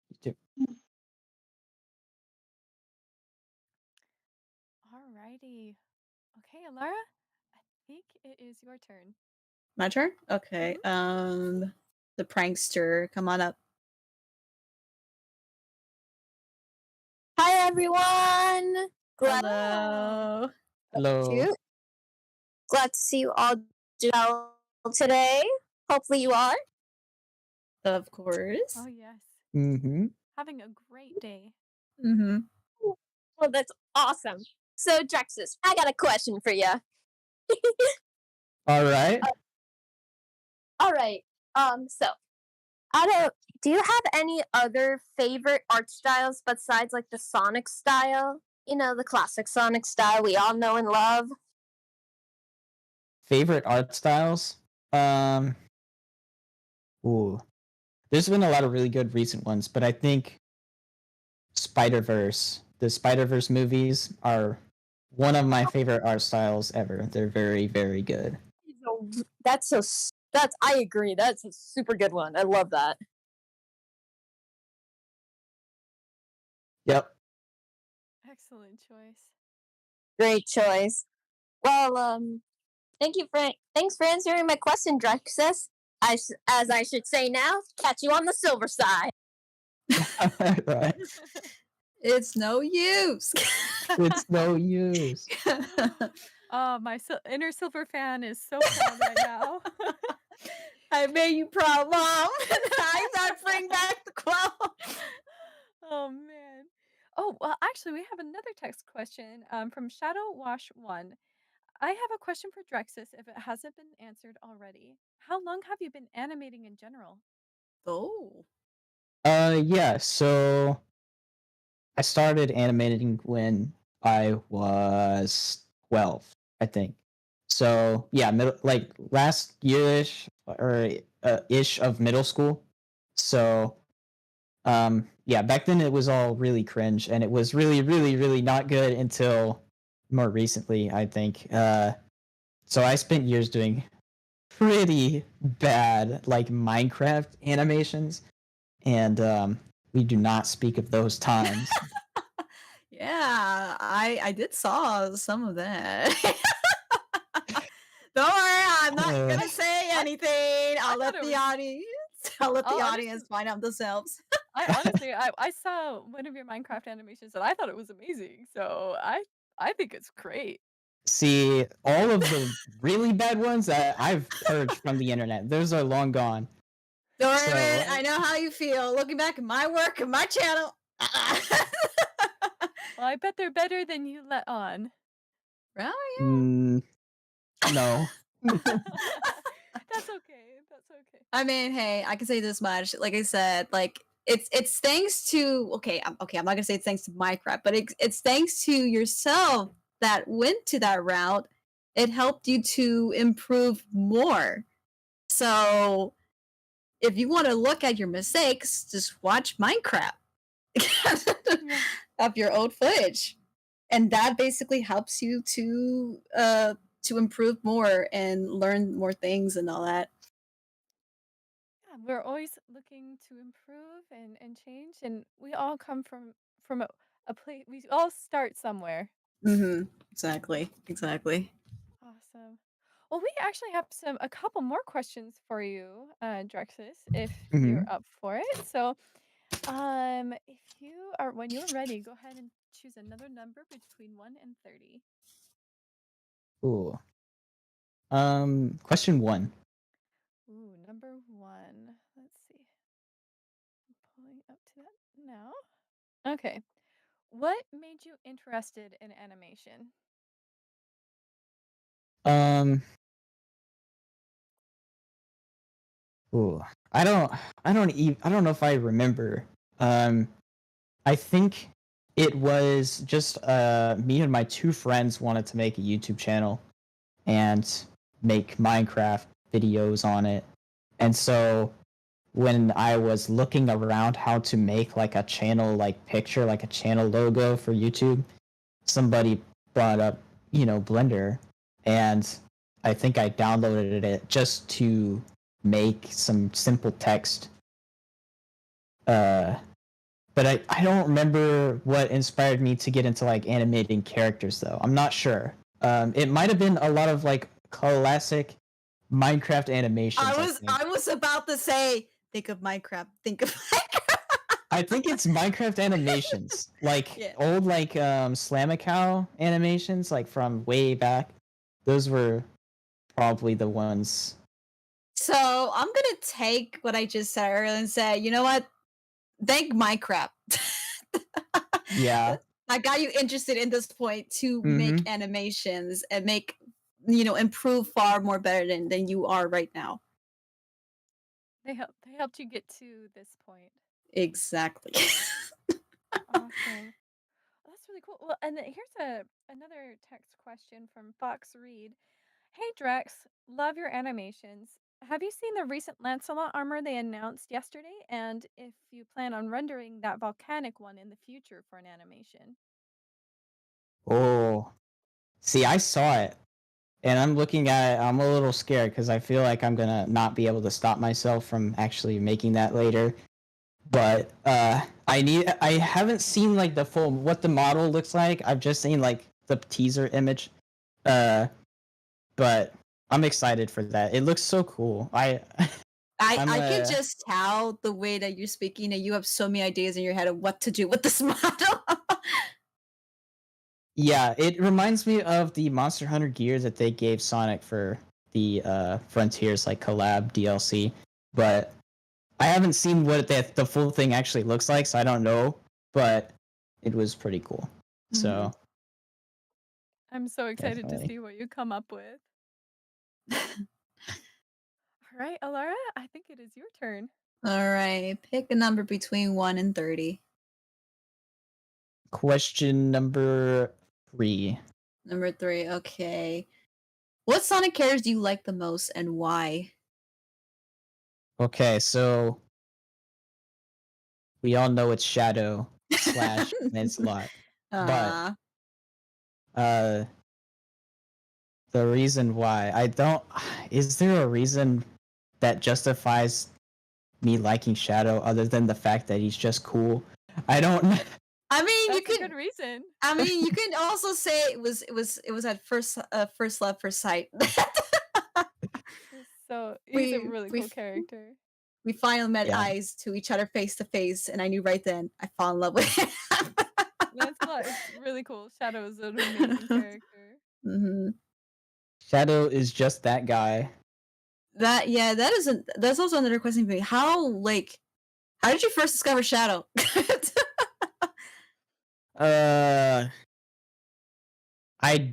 You too. Alrighty. Okay, Elara, I think it is your turn. My turn? Okay. The prankster, come on up. Hi everyone. Glad Hello. Hello. to see you all do well today. Hopefully you are. Of course. Oh, yes. Mm-hmm. Having a great day. Mm-hmm. Well, that's awesome. So Drexis, I got a question for you. All right. All right. So do you have any other favorite art styles besides like the Sonic style? You know, the classic Sonic style we all know and love. Favorite art styles? Ooh. There's been a lot of really good recent ones, but I think the Spider-Verse movies are one of my favorite art styles ever. They're very, very good. That's I agree. That's a super good one. I love that. Yep. Excellent choice. Great choice. Well, thanks for answering my question, Drexis. As I should say now, catch you on the silver side. Right. It's no use. It's no use. Oh, my inner silver fan is so proud right now. I made you proud, Mom. I gotta bring back the quote. Oh, man. Oh, well, actually, we have another text question from Shadow Wash 1. I have a question for Drexis if it hasn't been answered already. How long have you been animating in general? Oh. Yeah, so I started animating when I was 12, I think. So, yeah, like last yearish or ish of middle school. So, yeah, back then it was all really cringe and it was really, really, really not good until more recently, I think. So I spent years doing pretty bad like Minecraft animations, and we do not speak of those times. Yeah, I did saw some of that. Don't worry, I'm not gonna say anything. I'll let the audience find out themselves. I saw one of your Minecraft animations and I thought it was amazing. So I think it's great. See, all of the really bad ones I've purged from the internet. Those are long gone. Don't worry, So- man. I know how you feel. Looking back at my work and my channel. Well, I bet they're better than you let on. Well, No. That's okay. That's okay. I mean, hey, I can say this much. Like I said, like it's thanks to I'm not gonna say it's thanks to Minecraft, but it's thanks to yourself that went to that route. It helped you to improve more. So if you want to look at your mistakes, just watch Minecraft of your old footage, and that basically helps you to improve more and learn more things and all that. Yeah, we're always looking to improve and change, and we all come from a place. We all start somewhere. Mm-hmm. Exactly. Awesome. Well, we actually have a couple more questions for you, Drexis, if Mhm. you're up for it. So, if you are, when you're ready, go ahead and choose another number between 1 and 30. Ooh. Question 1. Ooh, number 1. Let's see. I'm pulling up to that. No? Okay. What made you interested in animation? Um, ooh, I don't, I don't know if I remember. Um, I think it was just me and my two friends wanted to make a YouTube channel and make Minecraft videos on it. And so when I was looking around how to make like a channel like picture, like a channel logo for YouTube, somebody brought up, Blender, and I think I downloaded it just to make some simple text. Uh, but I don't remember what inspired me to get into like animating characters though. I'm not sure. It might have been a lot of like classic Minecraft animations. I was about to say, think of Minecraft. Think of Minecraft. I think it's Minecraft animations, like Yeah. old like Slamacow animations, like from way back. Those were probably the ones. So I'm gonna take what I just said earlier and say, you know what? Thank Minecraft. Yeah. I got you interested in this point to make Mhm. animations and make, improve far more better than you are right now. They helped you get to this point. Exactly. Awesome. That's really cool. Well, and then here's another text question from Fox Reed. Hey Drex, love your animations. Have you seen the recent Lancelot armor they announced yesterday? And if you plan on rendering that volcanic one in the future for an animation? Oh, see, I saw it, and I'm looking at it. I'm a little scared because I feel like I'm gonna not be able to stop myself from actually making that later. But I haven't seen like the full what the model looks like. I've just seen like the teaser image. But I'm excited for that. It looks so cool. I can just tell the way that you're speaking and you have so many ideas in your head of what to do with this model. Yeah, it reminds me of the Monster Hunter gear that they gave Sonic for the Frontiers like collab DLC, but I haven't seen what the full thing actually looks like, so I don't know, but it was pretty cool. So I'm so excited to definitely. see what you come up with. All right, Elara, I think it is your turn. All right, pick a number between 1 and 30. Question number 3. Number 3, okay. What Sonic characters do you like the most and why? Okay, so we all know it's Shadow / Lancelot. But the reason why I don't is there a reason that justifies me liking Shadow other than the fact that he's just cool? I don't I mean, That's you could a good reason. I mean, you can also say it was at first love, first sight. So he's a really cool character. We finally met Yeah. eyes to each other face to face, and I knew right then I fall in love with him. Lancelot is really cool. Shadow is an amazing character. hmm Shadow is just that guy. That's also another question for me. How did you first discover Shadow? I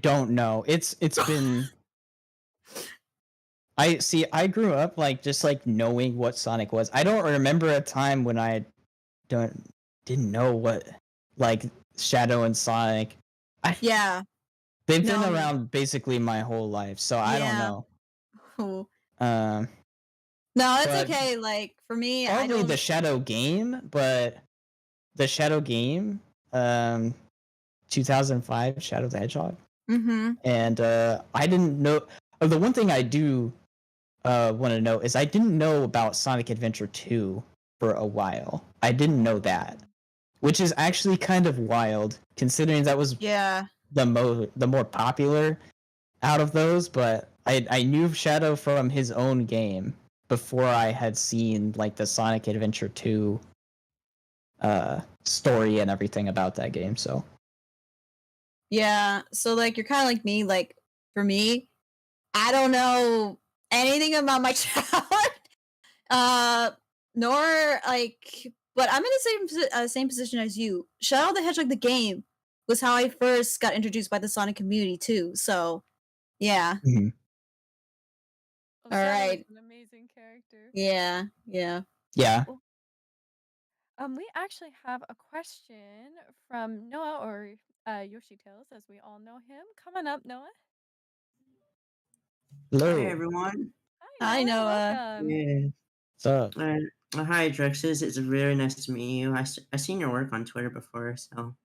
don't know. It's been I grew up like just like knowing what Sonic was. I don't remember a time when I didn't know what like Shadow and Sonic. Yeah. They've been around basically my whole life, so I don't Yeah. know. Oh. No, it's okay. Like for me, I probably don't. the Shadow game, but the Shadow game, 2005 Shadow the Hedgehog. Mm-hmm. And I didn't know. The one thing I do want to know is I didn't know about Sonic Adventure 2 for a while. I didn't know that, which is actually kind of wild considering that was the more popular out of those. But I knew Shadow from his own game before I had seen like the Sonic Adventure 2 story and everything about that game. So yeah, so like you're kind of like me. Like for me, I don't know anything about my childhood, nor like but I'm in the same position as you. Shadow the Hedgehog the game was how I first got introduced by the Sonic community too. So yeah. Mhm. Oh, All Shadow right. is an amazing character. Yeah. Yeah. Well, we actually have a question from Noah or Yoshi Tales, as we all know him. Coming up, Noah. Hi Hello. everyone. Hi, Noah. Noah. Welcome. Yeah. What's up? Hi Drexis. It's very nice to meet you. I seen your work on Twitter before, so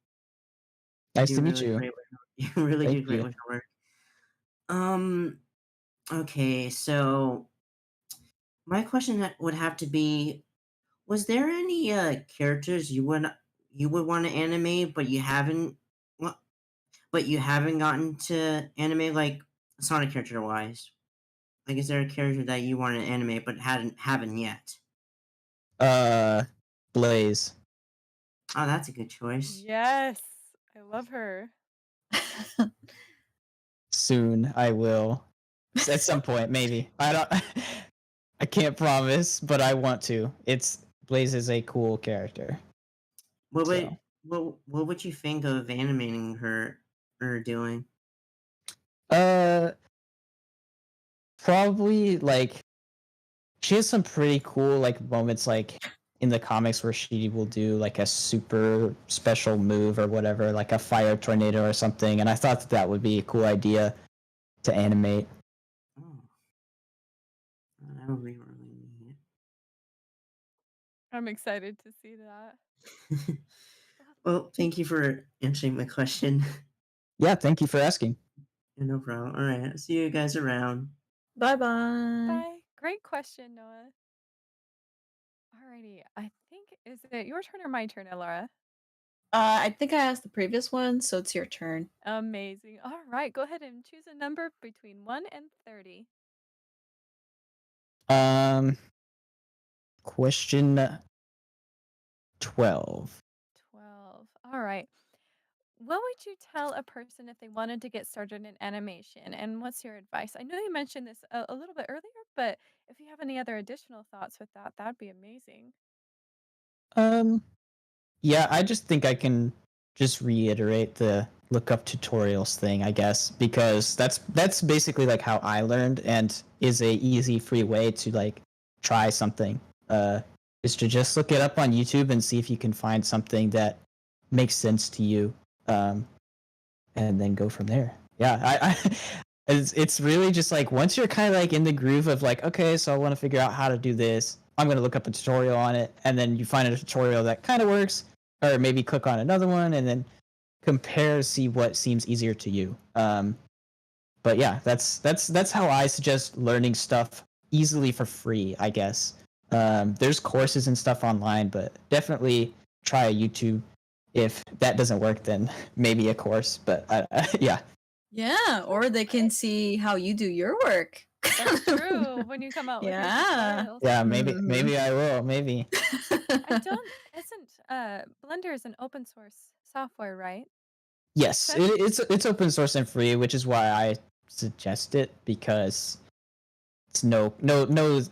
Nice to do meet really you. great with you really Thank do great you. with your work. Okay, so my question would have to be: was there any characters you would want to animate, but you haven't, well, but you haven't gotten to animate, like Sonic character wise? Like, is there a character that you want to animate but haven't yet? Blaze. Oh, that's a good choice. Yes, I love her. Soon I will. At some point, maybe. I don't. I can't promise, but I want to. Blaze is a cool character. What would So. what would you think of animating her or doing? Probably like she has some pretty cool like moments like in the comics where she will do like a super special move or whatever, like a fire tornado or something, and I thought that would be a cool idea to animate. Oh, that would be really neat. I'm excited to see that. Well, thank you for answering my question. Yeah, thank you for asking. Yeah, no problem. All right, I'll see you guys around. Bye. Bye. Great question, Noah. Alrighty, I think is it your turn or my turn, Elara? I think I asked the previous one, so it's your turn. Amazing. All right, go ahead and choose a number between 1 and 30. Question 12. 12. All right. What would you tell a person if they wanted to get started in animation? And what's your advice? I know you mentioned this a little bit earlier, but if you have any other additional thoughts with that, that'd be amazing. Yeah, I just think I can just reiterate the look up tutorials thing, I guess, because that's basically like how I learned and is a easy free way to like try something. Is to just look it up on YouTube and see if you can find something that makes sense to you. And then go from there. Yeah, it's really just like once you're kind of like in the groove of like, okay, so I want to figure out how to do this. I'm going to look up a tutorial on it, and then you find a tutorial that kind of works, or maybe click on another one and then compare, see what seems easier to you. But yeah, that's how I suggest learning stuff easily for free, I guess. There's courses and stuff online, but definitely try a YouTube. If that doesn't work, then maybe a course. But yeah. Yeah, or they can see how you do your work. That's true. When you come out with your Yeah. tutorials. Yeah, Mhm. maybe I will. Maybe. I don't isn't Blender is an open source software, right? Yes, That's it's open source and free, which is why I suggest it because it's no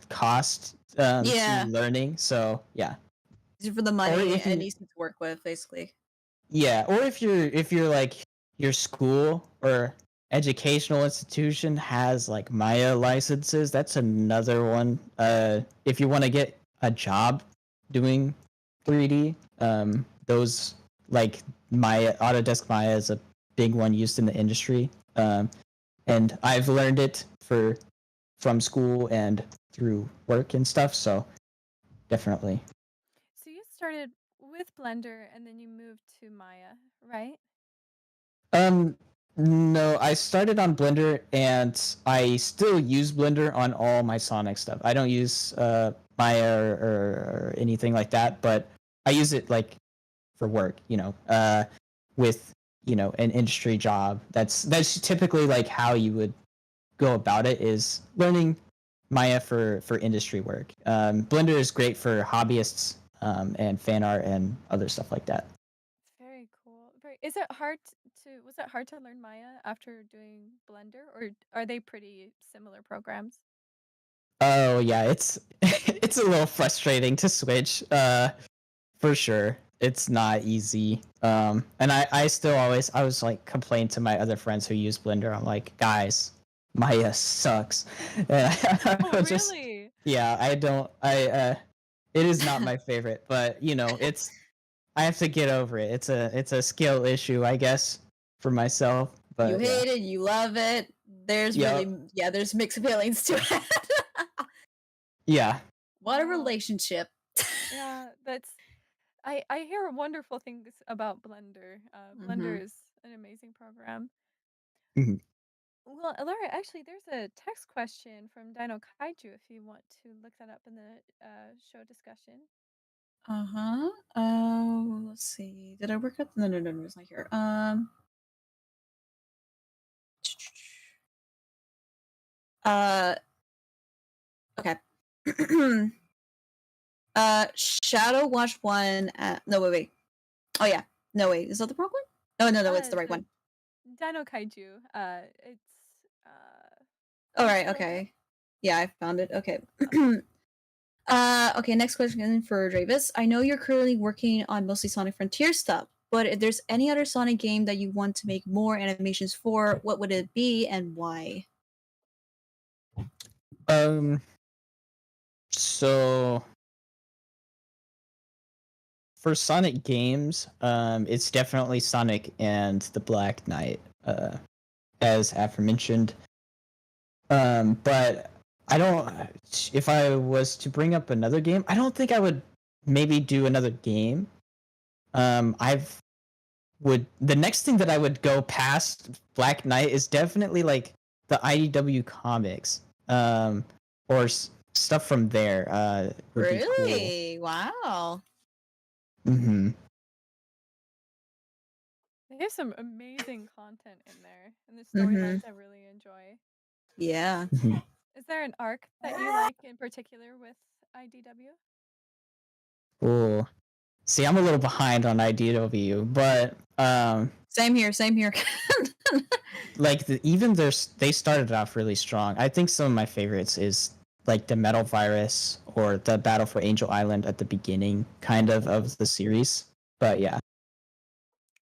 cost Yeah. to learning. So yeah. Easy for the Or money if and you easy to work with, basically. Yeah, or if you're like your school or educational institution has like Maya licenses, that's another one. If you want to get a job doing 3D, those like Maya Autodesk Maya is a big one used in the industry. And I've learned it from school and through work and stuff, so definitely. so you started with Blender and then you moved to Maya, right? No, I started on Blender and I still use Blender on all my Sonic stuff. I don't use Maya or anything like that, but I use it like for work, with an industry job. That's typically like how you would go about it is learning Maya for industry work. Blender is great for hobbyists and fan art and other stuff like that. Very cool. Is it hard was it hard to learn Maya after doing Blender or are they pretty similar programs? Oh yeah, it's it's a little frustrating to switch. For sure. It's not easy. And I still always, I was like complaining to my other friends who use Blender. I'm like, guys, Maya sucks. Oh, Just, really? yeah, it is not my favorite, but I have to get over it. It's a skill issue, I guess, for myself. You But yeah. hate it, you love it. There's Yup. there's mixed feelings to it. Yeah. What a Wow. relationship. Yeah, I hear wonderful things about Blender. Blender is an amazing program. Mhm. Well, Elara, actually, there's a text question from Dino Kaiju if you want to look that up in the show discussion. Uh-huh. Let's see. Did I work up? No, it's not here. Okay. Shadow Watch 1 no, wait. Oh yeah. No, wait. Is that the wrong one? No, it's the right one. Dino Kaiju. It's All right, Shadow- okay. Yeah, I found it. Okay. Okay, next question for Dravis. I know you're currently working on mostly Sonic Frontier stuff, but if there's any other Sonic game that you want to make more animations for, what would it be and why? So for Sonic games, it's definitely Sonic and the Black Knight, as aforementioned. But I don't. If I was to bring up another game, I don't think I would maybe do another game. The next thing that I would go past Black Knight is definitely like the IDW comics, or stuff from there. Would be cool. Really? Wow. Mm-hmm. They have some amazing content in there, and the storylines I really enjoy. Yeah. Is there an arc that you like in particular with IDW? Cool. See, I'm a little behind on IDW, but Same here. like they started off really strong. I think some of my favorites is like the Metal Virus or the Battle for Angel Island at the beginning, kind of the series. But yeah.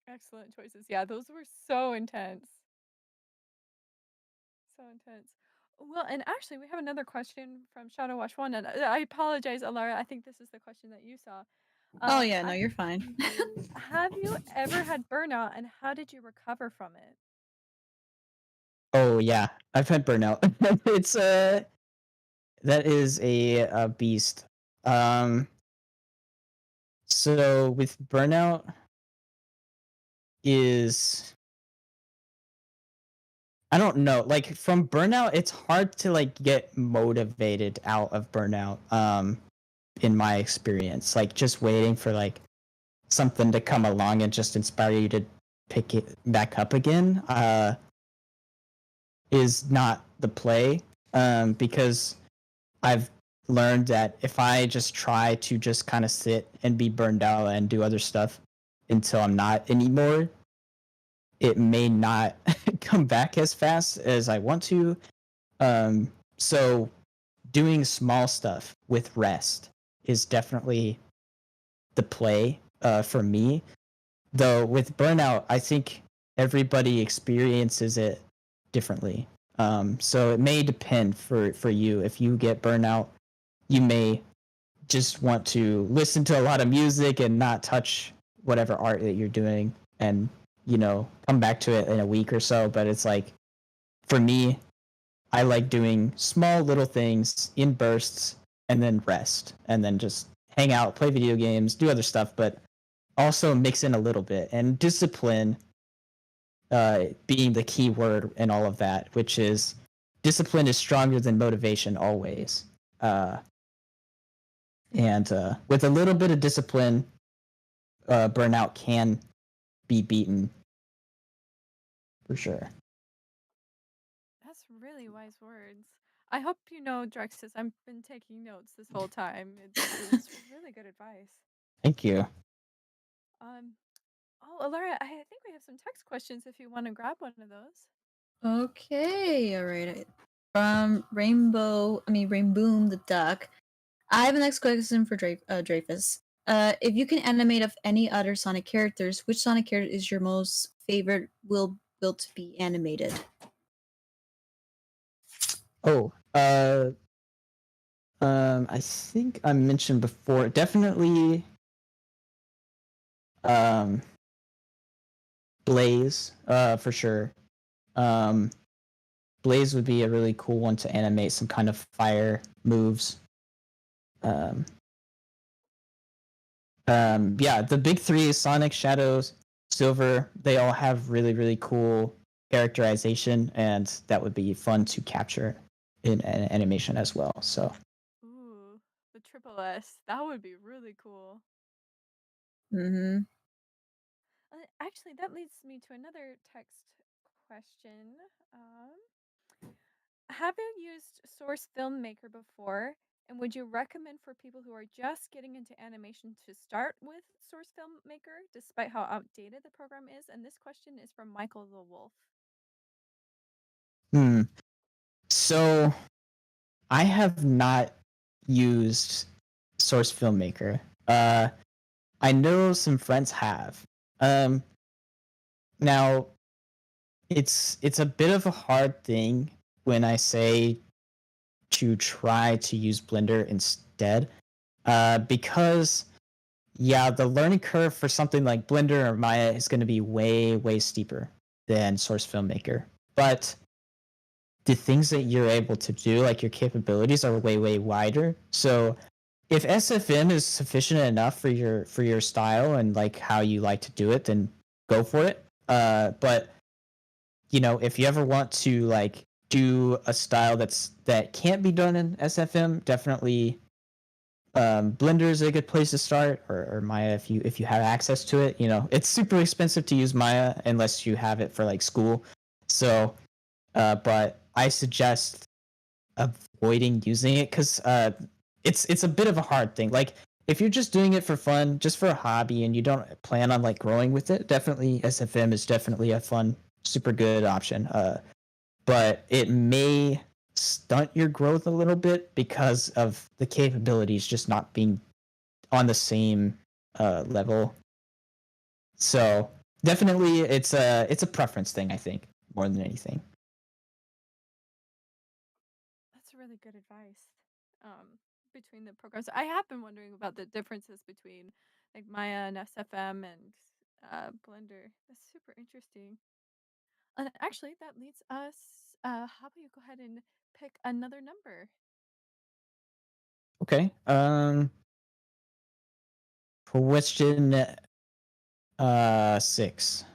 Excellent choices. Yeah, those were so intense. So intense. Well, and actually, we have another question from Shadow Watch One, and I apologize, Alara. I think this is the question that you saw. Oh yeah, no, you're fine. Have you ever had burnout, and how did you recover from it? Oh yeah, I've had burnout. It's that is a beast. So with burnout is, I don't know, like from burnout it's hard to like get motivated out of burnout, in my experience. Like just waiting for like something to come along and just inspire you to pick it back up again is not the play, because I've learned that if I just try to just kind of sit and be burned out and do other stuff until I'm not anymore, it may not come back as fast as I want to. So doing small stuff with rest is definitely the play, for me. Though with burnout, I think everybody experiences it differently. So it may depend for you. If you get burnout, you may just want to listen to a lot of music and not touch whatever art that you're doing, and come back to it in a week or so. But it's like, for me, I like doing small little things in bursts and then rest and then just hang out, play video games, do other stuff, but also mix in a little bit. And discipline, being the key word in all of that, which is discipline is stronger than motivation always. And with a little bit of discipline, burnout can be beaten, for sure. That's really wise words. I hope you know, Drexis. I've been taking notes this whole time. It's really good advice. Thank you. Oh, Alara, I think we have some text questions if you want to grab one of those. Okay, all right. From Rainboom the Duck. I have a next question for Dreyfus. If you can animate of any other Sonic characters, which Sonic character is your most favorite will built to be animated? Oh, I think I mentioned before, definitely, um, Blaze, for sure. Um, Blaze would be a really cool one to animate some kind of fire moves. Um, yeah, the big three: Sonic, Shadows, Silver. They all have really, really cool characterization, and that would be fun to capture in an animation as well. So, Ooh, the triple S. That would be really cool. Mm-hmm. Actually, that leads me to another text question. Have you used Source Filmmaker before? And would you recommend for people who are just getting into animation to start with Source Filmmaker, despite how outdated the program is? And this question is from Michael the Wolf. so I have not used Source Filmmaker. I know some friends have. Now it's a bit of a hard thing when I say to try to use Blender instead, because yeah, the learning curve for something like Blender or Maya is going to be way, way steeper than Source Filmmaker. But the things that you're able to do, like your capabilities, are way, way wider. So if SFM is sufficient enough for your style and like how you like to do it, then go for it. But if you ever want to like do a style that can't be done in SFM, definitely Blender is a good place to start, or Maya if you have access to it. It's super expensive to use Maya unless you have it for like school. So, but I suggest avoiding using it because it's a bit of a hard thing. Like if you're just doing it for fun, just for a hobby, and you don't plan on like growing with it, definitely SFM is definitely a fun, super good option. But it may stunt your growth a little bit because of the capabilities just not being on the same level. So definitely, it's a preference thing, I think, more than anything. That's really good advice. Between the programs, I have been wondering about the differences between like Maya and SFM and Blender. That's super interesting. And actually, that leads us. How about you go ahead and pick another number? Okay. Question 6.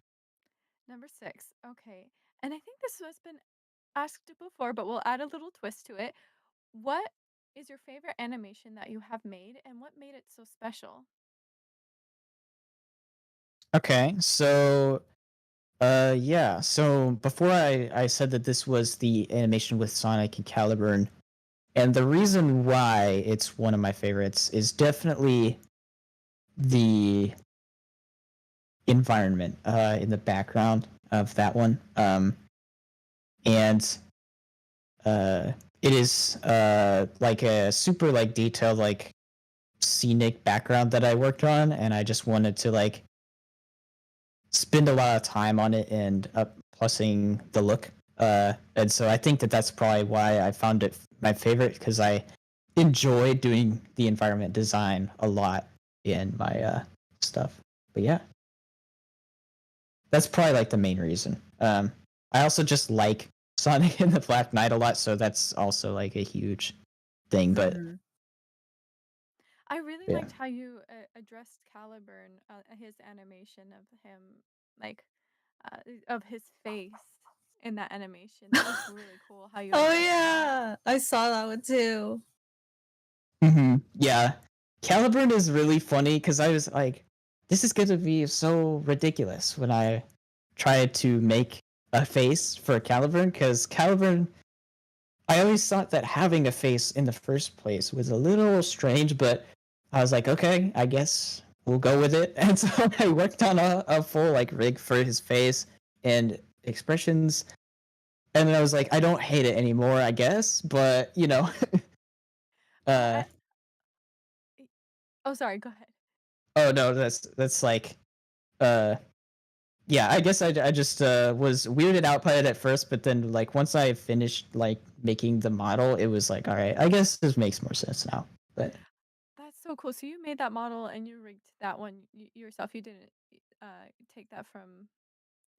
Number 6. Okay. And I think this has been asked before, but we'll add a little twist to it. What is your favorite animation that you have made, and what made it so special? Okay, so yeah. So before I said that this was the animation with Sonic and Caliburn, and the reason why it's one of my favorites is definitely the environment in the background of that one. And it is like a super like detailed like scenic background that I worked on, and I just wanted to like spend a lot of time on it and up plussing the look. And so I think that that's probably why I found it my favorite, because I enjoy doing the environment design a lot in my stuff. But yeah, that's probably like the main reason. I also just like Sonic and the Black Knight a lot, so that's also like a huge thing. But Mhm. I really yeah. liked how you addressed Caliburn, his animation of him, like, of his face in that animation. That was really cool how you Oh addressed that. yeah, I saw that one too. Yeah, Caliburn is really funny because I was like, this is going to be so ridiculous when I tried to make a face for Caliburn, because Caliburn, I always thought that having a face in the first place was a little strange, but I was like, okay, I guess we'll go with it. And so I worked on a full like rig for his face and expressions, and then I was like, I don't hate it anymore, I guess, but I, uh I, oh, sorry. Go ahead. Oh no, that's like, yeah. I guess I just was weirded out by it at first, but then like once I finished like making the model, it was like, all right, I guess this makes more sense now. But That's so cool. So you made that model and you rigged that one yourself. You didn't take that from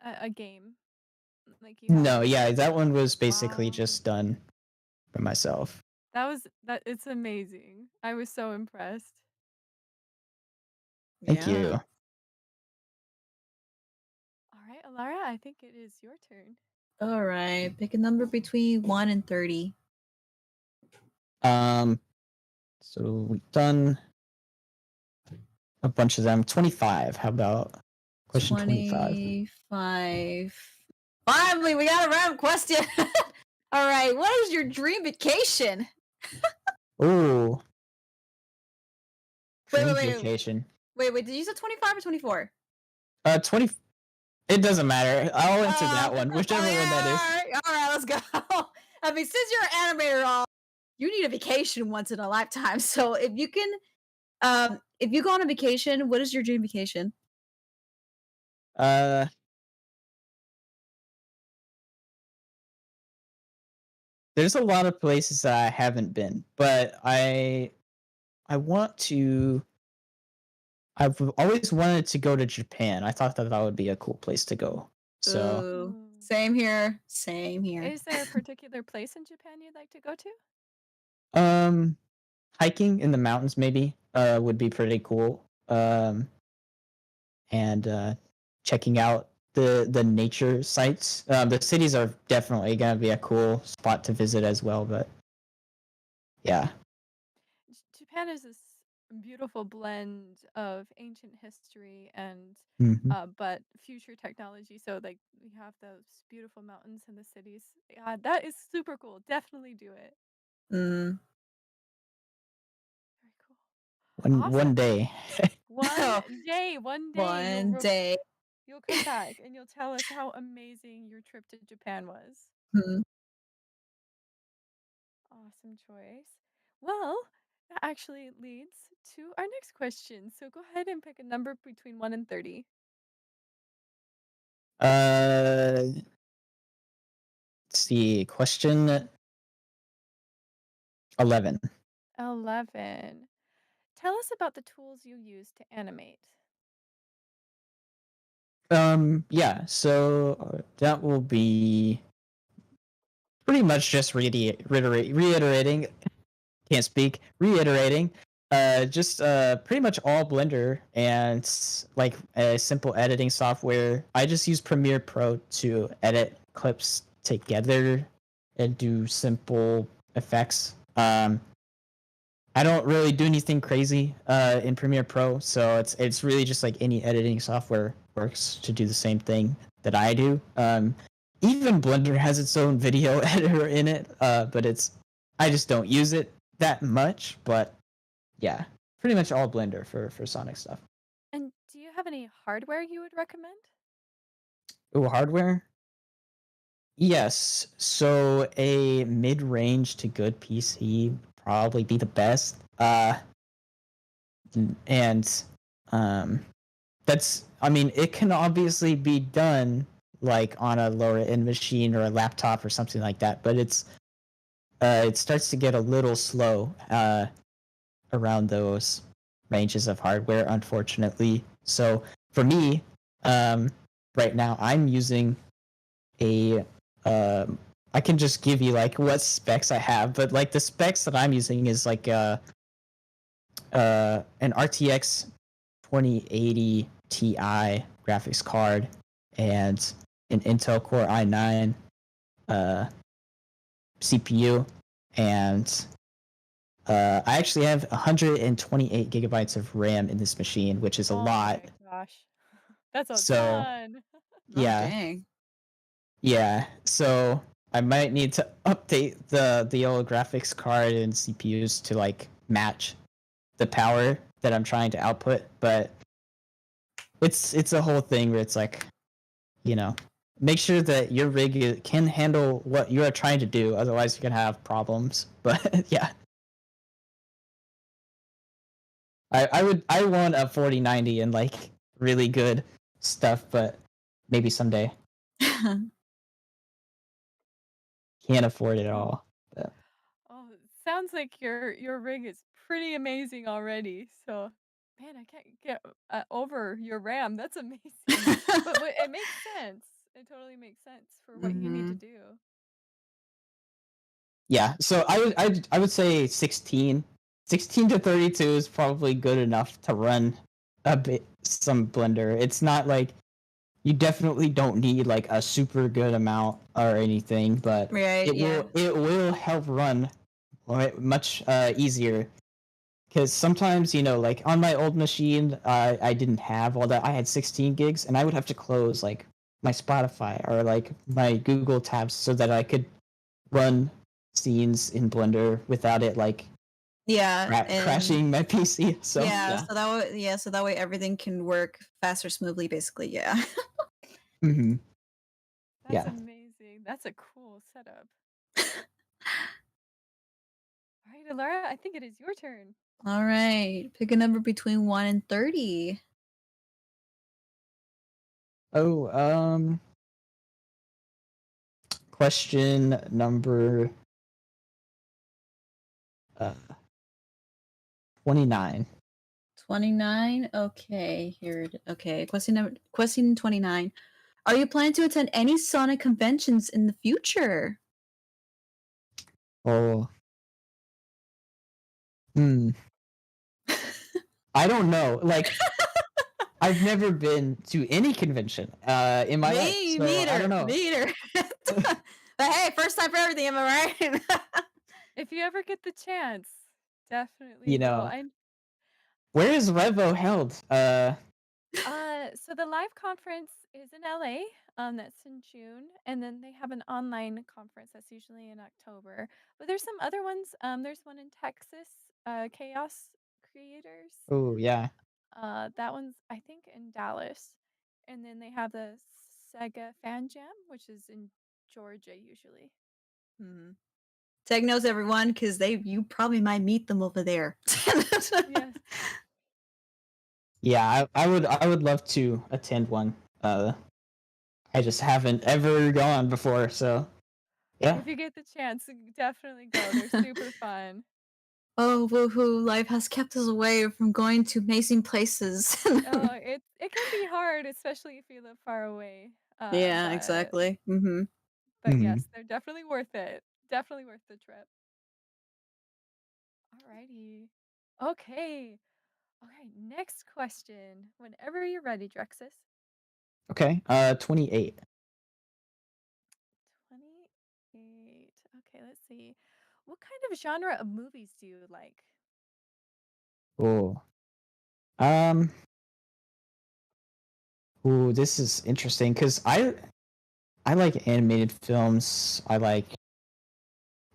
a game. Like you have no, it. yeah, that one was basically Wow. just done for myself. That it's amazing. I was so impressed. Thank Yeah. you. All right, Elara, I think it is your turn. All right. Pick a number between 1 and 30. So we've done a bunch of them. 25. How about question 25? 25. Finally, we got a random question. All right. What is your dream vacation? Ooh. Wait, Dream wait, wait. vacation. Wait. Did you say 25 or 24? 20. It doesn't matter. I'll answer that one, whichever one that is. All right, let's go. I mean, since you're an animator, you need a vacation once in a lifetime. So if you can, if you go on a vacation, what is your dream vacation? There's a lot of places that I haven't been, but I want to. I've always wanted to go to Japan. I thought that would be a cool place to go. So, Ooh, same here. Same here. Is there a particular place in Japan you'd like to go to? hiking in the mountains maybe would be pretty cool. And checking out the nature sites. The cities are definitely gonna be a cool spot to visit as well. But yeah, Japan is this beautiful blend of ancient history and but future technology. So like we have those beautiful mountains in the cities. Yeah, that is super cool. Definitely do it. Mm. Very cool. one Awesome. day. One day One day. you'll come back and you'll tell us how amazing your trip to Japan was. Hmm. Awesome choice. Well, that actually leads to our next question. So go ahead and pick a number between 1 and 30. Let's see. Question 11. 11. Tell us about the tools you use to animate. Yeah. So that will be pretty much just reiterating. Can't speak. Reiterating. Just pretty much all Blender and like a simple editing software. I just use Premiere Pro to edit clips together and do simple effects. I don't really do anything crazy in Premiere Pro, so it's really just like any editing software works to do the same thing that I do. Even Blender has its own video editor in it, but I just don't use it that much. But yeah, pretty much all Blender for Sonic stuff. And do you have any hardware you would recommend? Ooh, hardware? Yes. So a mid-range to good PC would probably be the best. And that's, I mean, it can obviously be done like on a lower end machine or a laptop or something like that, but it starts to get a little slow around those ranges of hardware, unfortunately. So for me, right now I'm using a I can just give you like what specs I have, but like the specs that I'm using is like an RTX 2080 Ti graphics card and an Intel Core i9 CPU, and I actually have 128 gigabytes of RAM in this machine, which is a lot. Oh my gosh. That's a So ton. yeah, Oh, dang. yeah. So I might need to update the old graphics card and CPUs to like match the power that I'm trying to output, but it's a whole thing where it's like, make sure that your rig can handle what you are trying to do, otherwise you can have problems. But yeah. I want a 4090 and like really good stuff, but maybe someday. Can't afford it all. But. Oh, it sounds like your rig is pretty amazing already. So, man, I can't get over your RAM. That's amazing. But it makes sense. It totally makes sense for what you need to Mhm. do. Yeah, so I would say 16 to 32 is probably good enough to run some Blender. It's not like you definitely don't need like a super good amount or anything, but Right, yeah. it will help run much easier. Because sometimes, like on my old machine, I didn't have all that. I had 16 gigs, and I would have to close like my Spotify or like my Google tabs so that I could run scenes in Blender without it like Yeah, and crashing my PC. So yeah, so that way everything can work faster, smoothly, basically. Yeah. hmm That's yeah. amazing. That's a cool setup. All right, Elara, I think it is your turn. All right, pick a number between 1 and 30. Oh, question number 29. 29. Okay, okay. Question 29. Are you planning to attend any Sonic conventions in the future? Oh. I don't know. Like I've never been to any convention in my life, so I don't know. Me either. But hey, first time for everything, am I right? If you ever get the chance, definitely go. Where is Revo held? So the live conference is in LA. That's in June, and then they have an online conference that's usually in October. But there's some other ones. There's one in Texas, Chaos Creators. Oh yeah. That one's I think in Dallas, and then they have the Sega Fan Jam, which is in Georgia usually. Tech knows everyone because you probably might meet them over there. Yes. Yeah, I would love to attend one. I just haven't ever gone before, so yeah. If you get the chance, definitely go. They're super fun. Oh, woohoo! Life has kept us away from going to amazing places. Oh, it can be hard, especially if you live far away. Yeah, But exactly. but yes, they're definitely worth it. Definitely worth the trip. Alrighty. Okay. Okay, next question. Whenever you're ready, Drexis. Okay. 28. 28. Okay, let's see. What kind of genre of movies do you like? Oh. Ooh, this is interesting because I like animated films. I like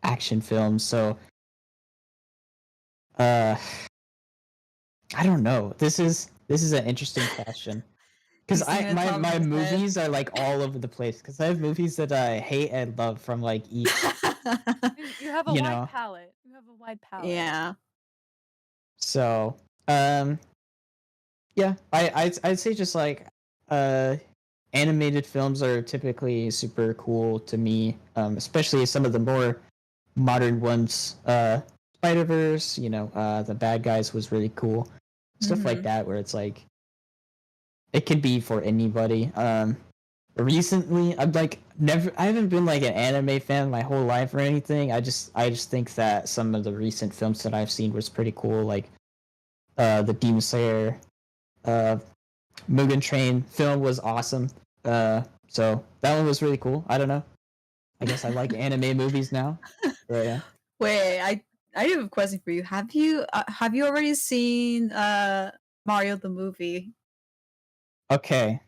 action films. So, I don't know. This is an interesting question because my movies are like all over the place. Because I have movies that I hate and love from like each. You have a wide palette. You have a wide palette. Yeah. So, yeah, I'd say just like animated films are typically super cool to me, especially some of the more modern ones. Spider-Verse, the bad guys was really cool. Stuff like that where it's like it can be for anybody. Recently I haven't been like an anime fan my whole life or anything. I just think that some of the recent films that I've seen was pretty cool, like the Demon Slayer Mugen Train film was awesome. So that one was really cool. I don't know. I guess I like anime movies now. But yeah. Wait, I do have a question for you. Have you already seen Mario the movie? Okay.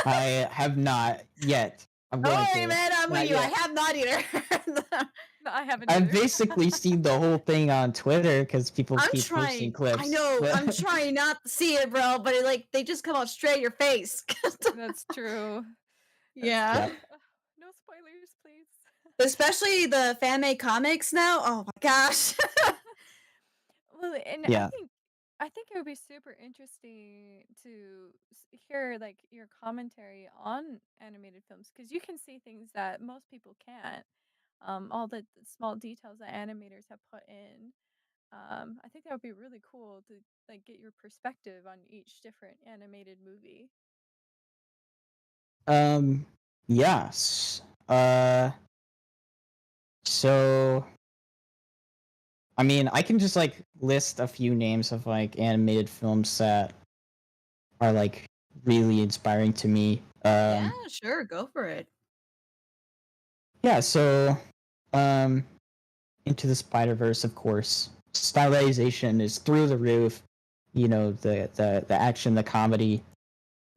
I have not yet. I'm going to. Man, I'm with you. I have not either. No, I haven't. I've basically seen the whole thing on Twitter because people keep posting clips. I know. I'm trying not to see it, bro, but they just come out straight at your face. That's true. Yeah. Yep. No spoilers, please. Especially the fan made comics now. Oh my gosh. Well, and Yeah. I think I think it would be super interesting to hear like your commentary on animated films because you can see things that most people can't. All the small details that animators have put in. I think that would be really cool to like get your perspective on each different animated movie. Um, yes. So I mean, I can just like list a few names of like animated films that are like really inspiring to me. Yeah, sure, go for it. Yeah, so um Into the Spider-Verse, of course. Stylization is through the roof. You know, the action, the comedy,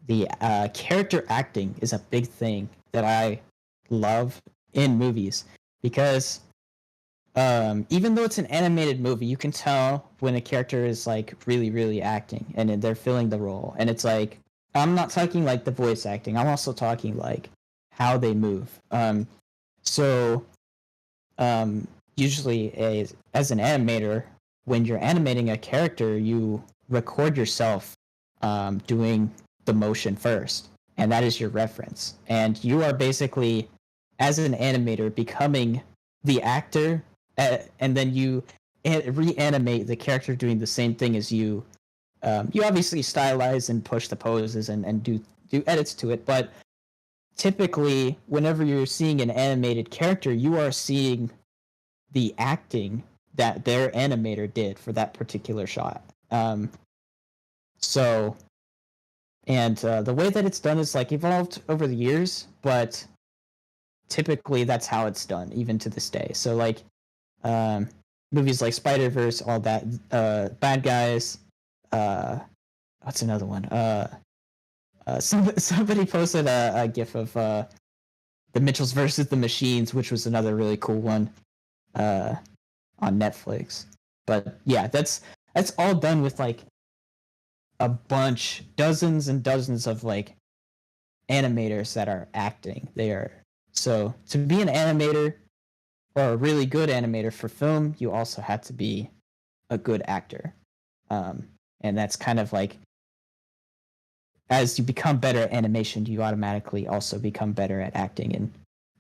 the character acting is a big thing that I love in movies because even though it's an animated movie, you can tell when a character is like really acting and they're filling the role. And it's like I'm not talking like the voice acting. I'm also talking like how they move. So um, usually as an animator, when you're animating a character, you record yourself doing the motion first, and that is your reference. And you are basically, as an animator, becoming the actor, and then you reanimate the character doing the same thing as you. You obviously stylize and push the poses and do edits to it, but typically, whenever you're seeing an animated character, you are seeing the acting that their animator did for that particular shot. So, and the way that it's done is like evolved over the years, but typically that's how it's done, even to this day. So, like, movies like Spider-Verse, all that, Bad Guys, what's another one? Somebody posted a gif of the Mitchells versus the Machines, which was another really cool one on Netflix. But yeah, that's all done with like a bunch, dozens and dozens of like animators that are acting. So to be an animator or a really good animator for film, you also have to be a good actor. And that's kind of like as you become better at animation, you automatically also become better at acting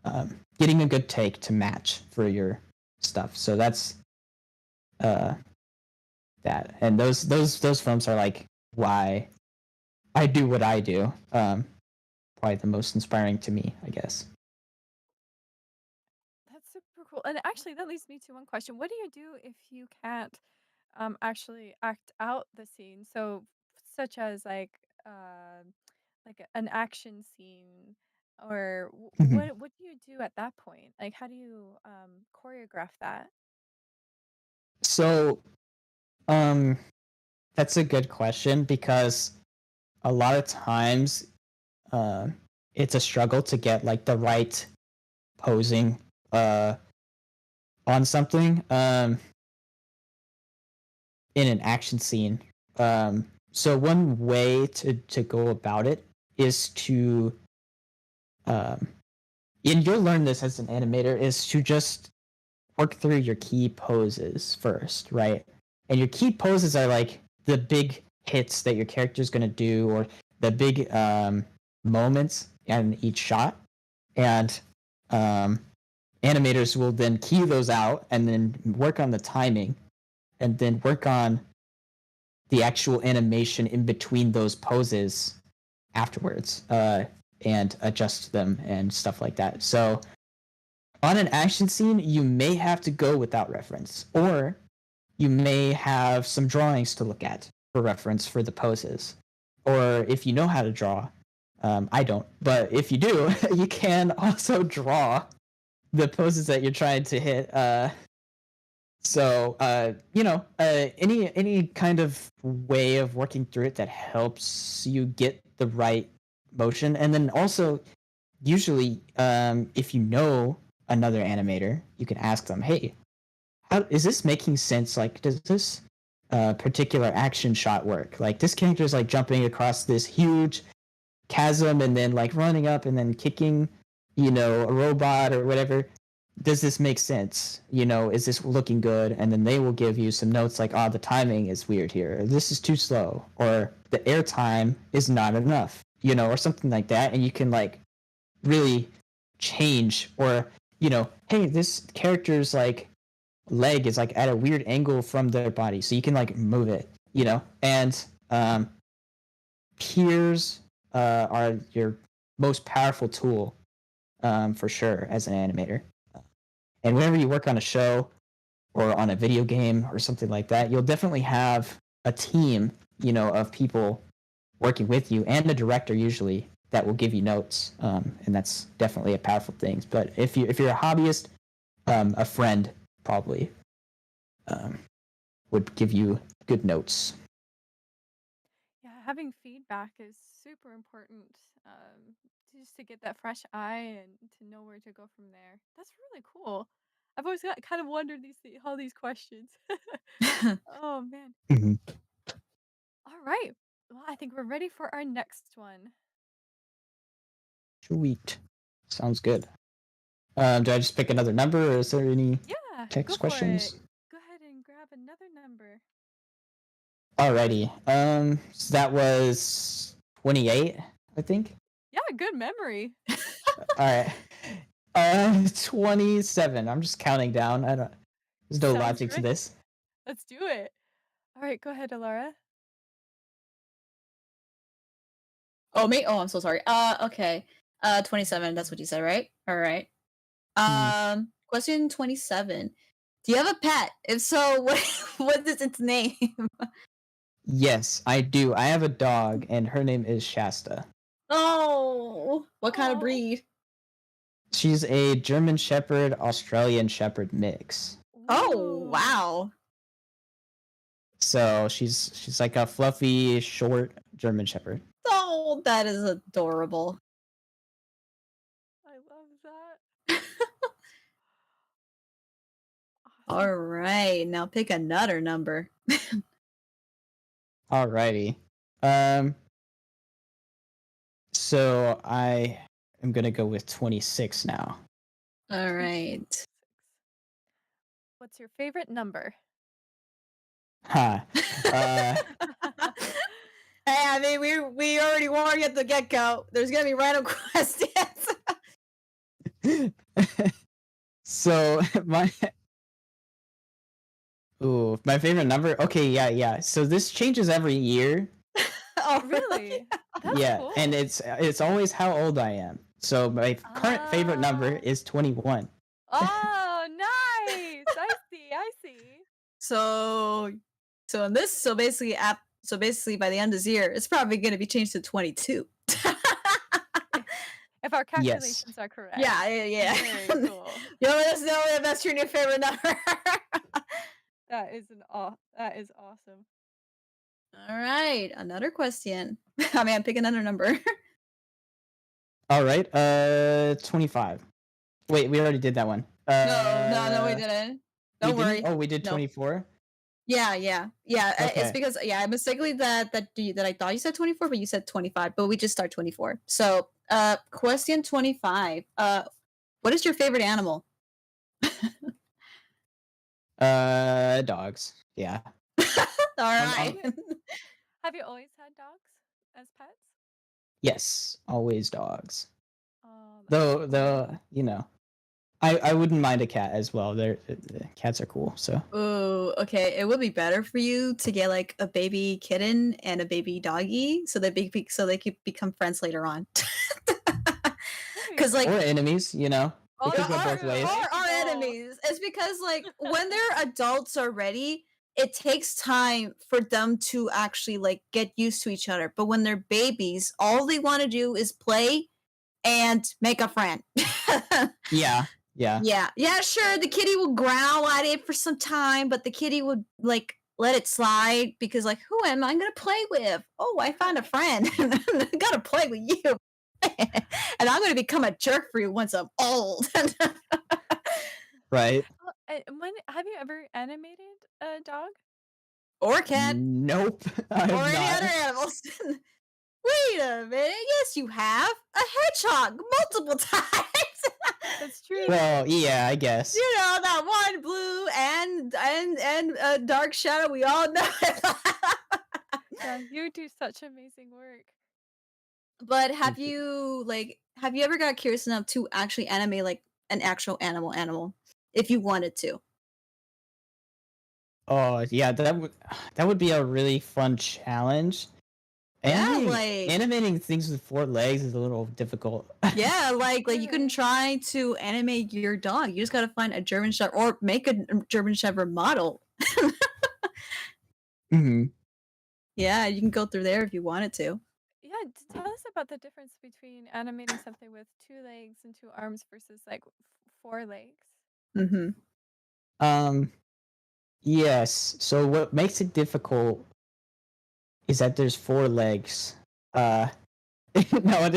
and getting a good take to match for your stuff. So that's that. And those films are like why I do what I do. Probably the most inspiring to me, I guess. That's super cool. And actually, that leads me to one question. What do you do if you can't actually act out the scene? So, such as like an action scene, or what do you do at that point? Like, how do you choreograph that? So, um, that's a good question because a lot of times, uh, it's a struggle to get like the right posing on something in an action scene. So one way to go about it is to and you'll learn this as an animator is to just work through your key poses first, right? And your key poses are like the big hits that your character is going to do or the big moments in each shot. And animators will then key those out and then work on the timing and then work on the actual animation in between those poses afterwards and adjust them and stuff like that. So on an action scene, you may have to go without reference, or you may have some drawings to look at for reference for the poses. Or if you know how to draw, I don't, but if you do, you can also draw the poses that you're trying to hit. So any kind of way of working through it that helps you get the right motion, and then also usually if you know another animator, you can ask them, hey, how is this making sense? Like, does this particular action shot work? Like, this character is like jumping across this huge chasm and then like running up and then kicking, a robot or whatever. does this make sense? Is this looking good? And then they will give you some notes like, the timing is weird here. Or, this is too slow. Or the airtime is not enough, or something like that. And you can like really change, or, hey, this character's like leg is like at a weird angle from their body. So you can like move it, and peers are your most powerful tool, for sure, as an animator. And whenever you work on a show or on a video game or something like that, you'll definitely have a team, of people working with you, and a director usually that will give you notes. And that's definitely a powerful thing. But if you're a hobbyist, a friend probably would give you good notes. Yeah, having feedback is super important. Just to get that fresh eye and to know where to go from there. That's really cool. I've always kind of wondered all these questions. Oh man. Mm-hmm. All right. Well, I think we're ready for our next one. Sweet. Sounds good. Do I just pick another number, or is there any Yeah, text go for questions? it. Go ahead and grab another number. Alrighty. So that was 28, I think. Yeah, good memory. All right. 27. I'm just counting down. There's no Sounds logic to great. this. Let's do it. All right, go ahead, Elara. Oh, me? Oh, I'm so sorry. Okay. 27, that's what you said, right? All right. Question 27. Do you have a pet? If so, what is its name? Yes, I do. I have a dog, and her name is Shasta. Oh, what kind of Aw. breed? She's a German Shepherd, Australian Shepherd mix. Oh, Ooh. wow. So she's like a fluffy, short German Shepherd. Oh, that is adorable. I love that. Awesome. All right, now pick another number. Alrighty. So I am gonna go with 26 now. All right. What's your favorite number? Ha. Hey, I mean, we already warned you at the get-go. There's gonna be random questions. So my favorite number. Okay, yeah. So this changes every year. Oh, Really? That's Yeah, cool. and it's always how old I am. So my current favorite number is 21. Oh, nice. I see. So basically by the end of this year, it's probably gonna be changed to 22. If our Yes. calculations are correct. Yeah. Very cool. You let us know if that's your new favorite number. That is awesome. All right, another question. I mean, pick another number. All right. 25. Wait, we already did that one. No, we didn't. Don't we worry. didn't? Oh, we did No. 24. Yeah. It's Okay. because I mistakenly that I thought you said 24, but you said 25. But we just start 24. So, question 25. What is your favorite animal? Dogs. Yeah. All right. Have you always had dogs as pets? Yes, always dogs. Oh, Though I wouldn't mind a cat as well. Cats are cool. So Oh, okay. It would be better for you to get like a baby kitten and a baby doggy, so they could become friends later on. Because like or enemies, It Oh, could go that's both true. ways. or Both. our enemies. It's because like when they're adults already, it takes time for them to actually like get used to each other. But when they're babies, all they want to do is play and make a friend. Yeah. Yeah, sure. The kitty will growl at it for some time, but the kitty would like let it slide because like, who am I gonna play with? Oh, I found a friend. I gotta play with you. And I'm gonna become a jerk for you once I'm old. Right. Have you ever animated a dog? Or a cat. Nope. I Or have any not. other animals. Wait a minute. Yes, you have. A hedgehog multiple times. That's true. Well, yeah, I guess. You know that one blue and dark shadow. We all know. Yeah, you do such amazing work. But Thank have you ever got curious enough to actually animate like an actual animal if you wanted to? Oh, yeah, that would be a really fun challenge. Yeah, like Animating things with 4 legs is a little difficult. yeah, like you can Yeah. try to animate your dog. You just gotta find a German Shepherd or make a German Shepherd model. hmm Yeah, you can go through there if you wanted to. Yeah, tell us about the difference between animating something with 2 legs and 2 arms versus like 4 legs. Mm-hmm. Um, yes. So what makes it difficult is that there's 4 legs. No,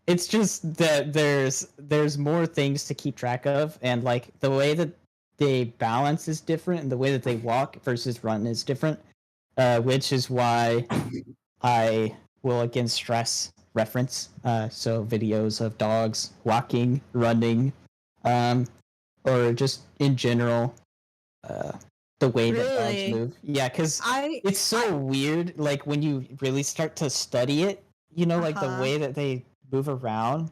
it's just that there's more things to keep track of, and like the way that they balance is different, and the way that they walk versus run is different. Which is why I will again stress reference. So videos of dogs walking, running, or just in general, the way that dogs Really? move. Yeah, because I it's so weird. Like when you really start to study it, you know, like the Uh-huh. way that they move around.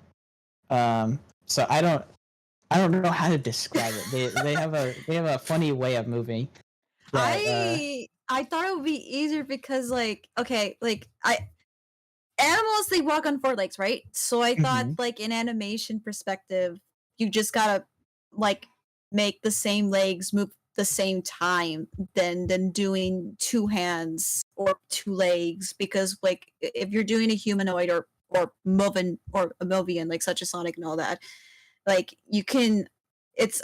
So I don't know how to describe it. They have a funny way of moving. That, I thought it would be easier because okay, animals they walk on 4 legs, right? So I thought Mhm. like in animation perspective, you just gotta like make the same legs move the same time than doing 2 hands or 2 legs because like if you're doing a humanoid or moving or a Movian like such a Sonic and all that, like you can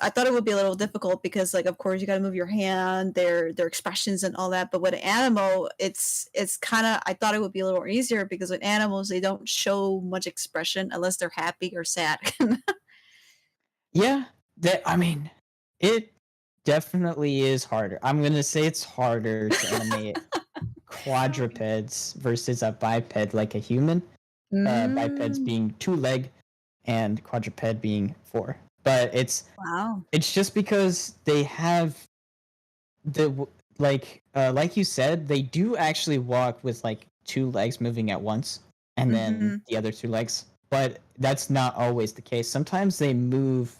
I thought it would be a little difficult because like of course you got to move your hand, their expressions and all that, but with an animal it's kind of I thought it would be a little easier because with animals they don't show much expression unless they're happy or sad. Yeah, I mean, it definitely is harder. I'm gonna say it's harder to animate quadrupeds versus a biped like a human. Bipeds Mm, being 2 leg and quadruped being 4. But wow. it's just because they have like you said, they do actually walk with like 2 legs moving at once and then Mhm. the other 2 legs. But that's not always the case. Sometimes they move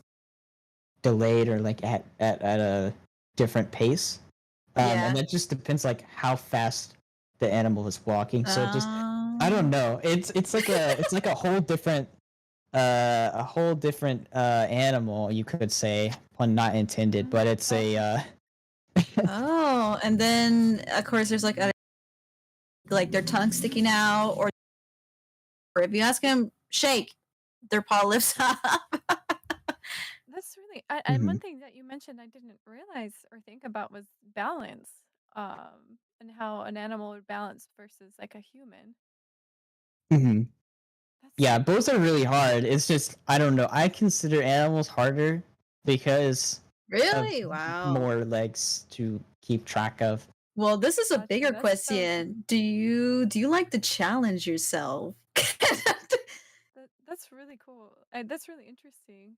delayed or like at a different pace. Yeah. And that just depends like how fast the animal is walking. So it just I don't Um, know. It's like a whole different animal, you could say, pun not intended, but it's a oh, and then of course there's like their tongue sticking out or if you ask them shake, their paw lifts up. That's really and one thing that you mentioned I didn't realize or think about was balance, and how an animal would balance versus like a human. Mhm. That's Yeah, so both are cool. really hard. It's just I don't know. I consider animals harder because of Really? Wow. more legs to keep track of. Well, this is a Got you. bigger That's so question. Do you like to challenge yourself? that's really cool. That's really interesting.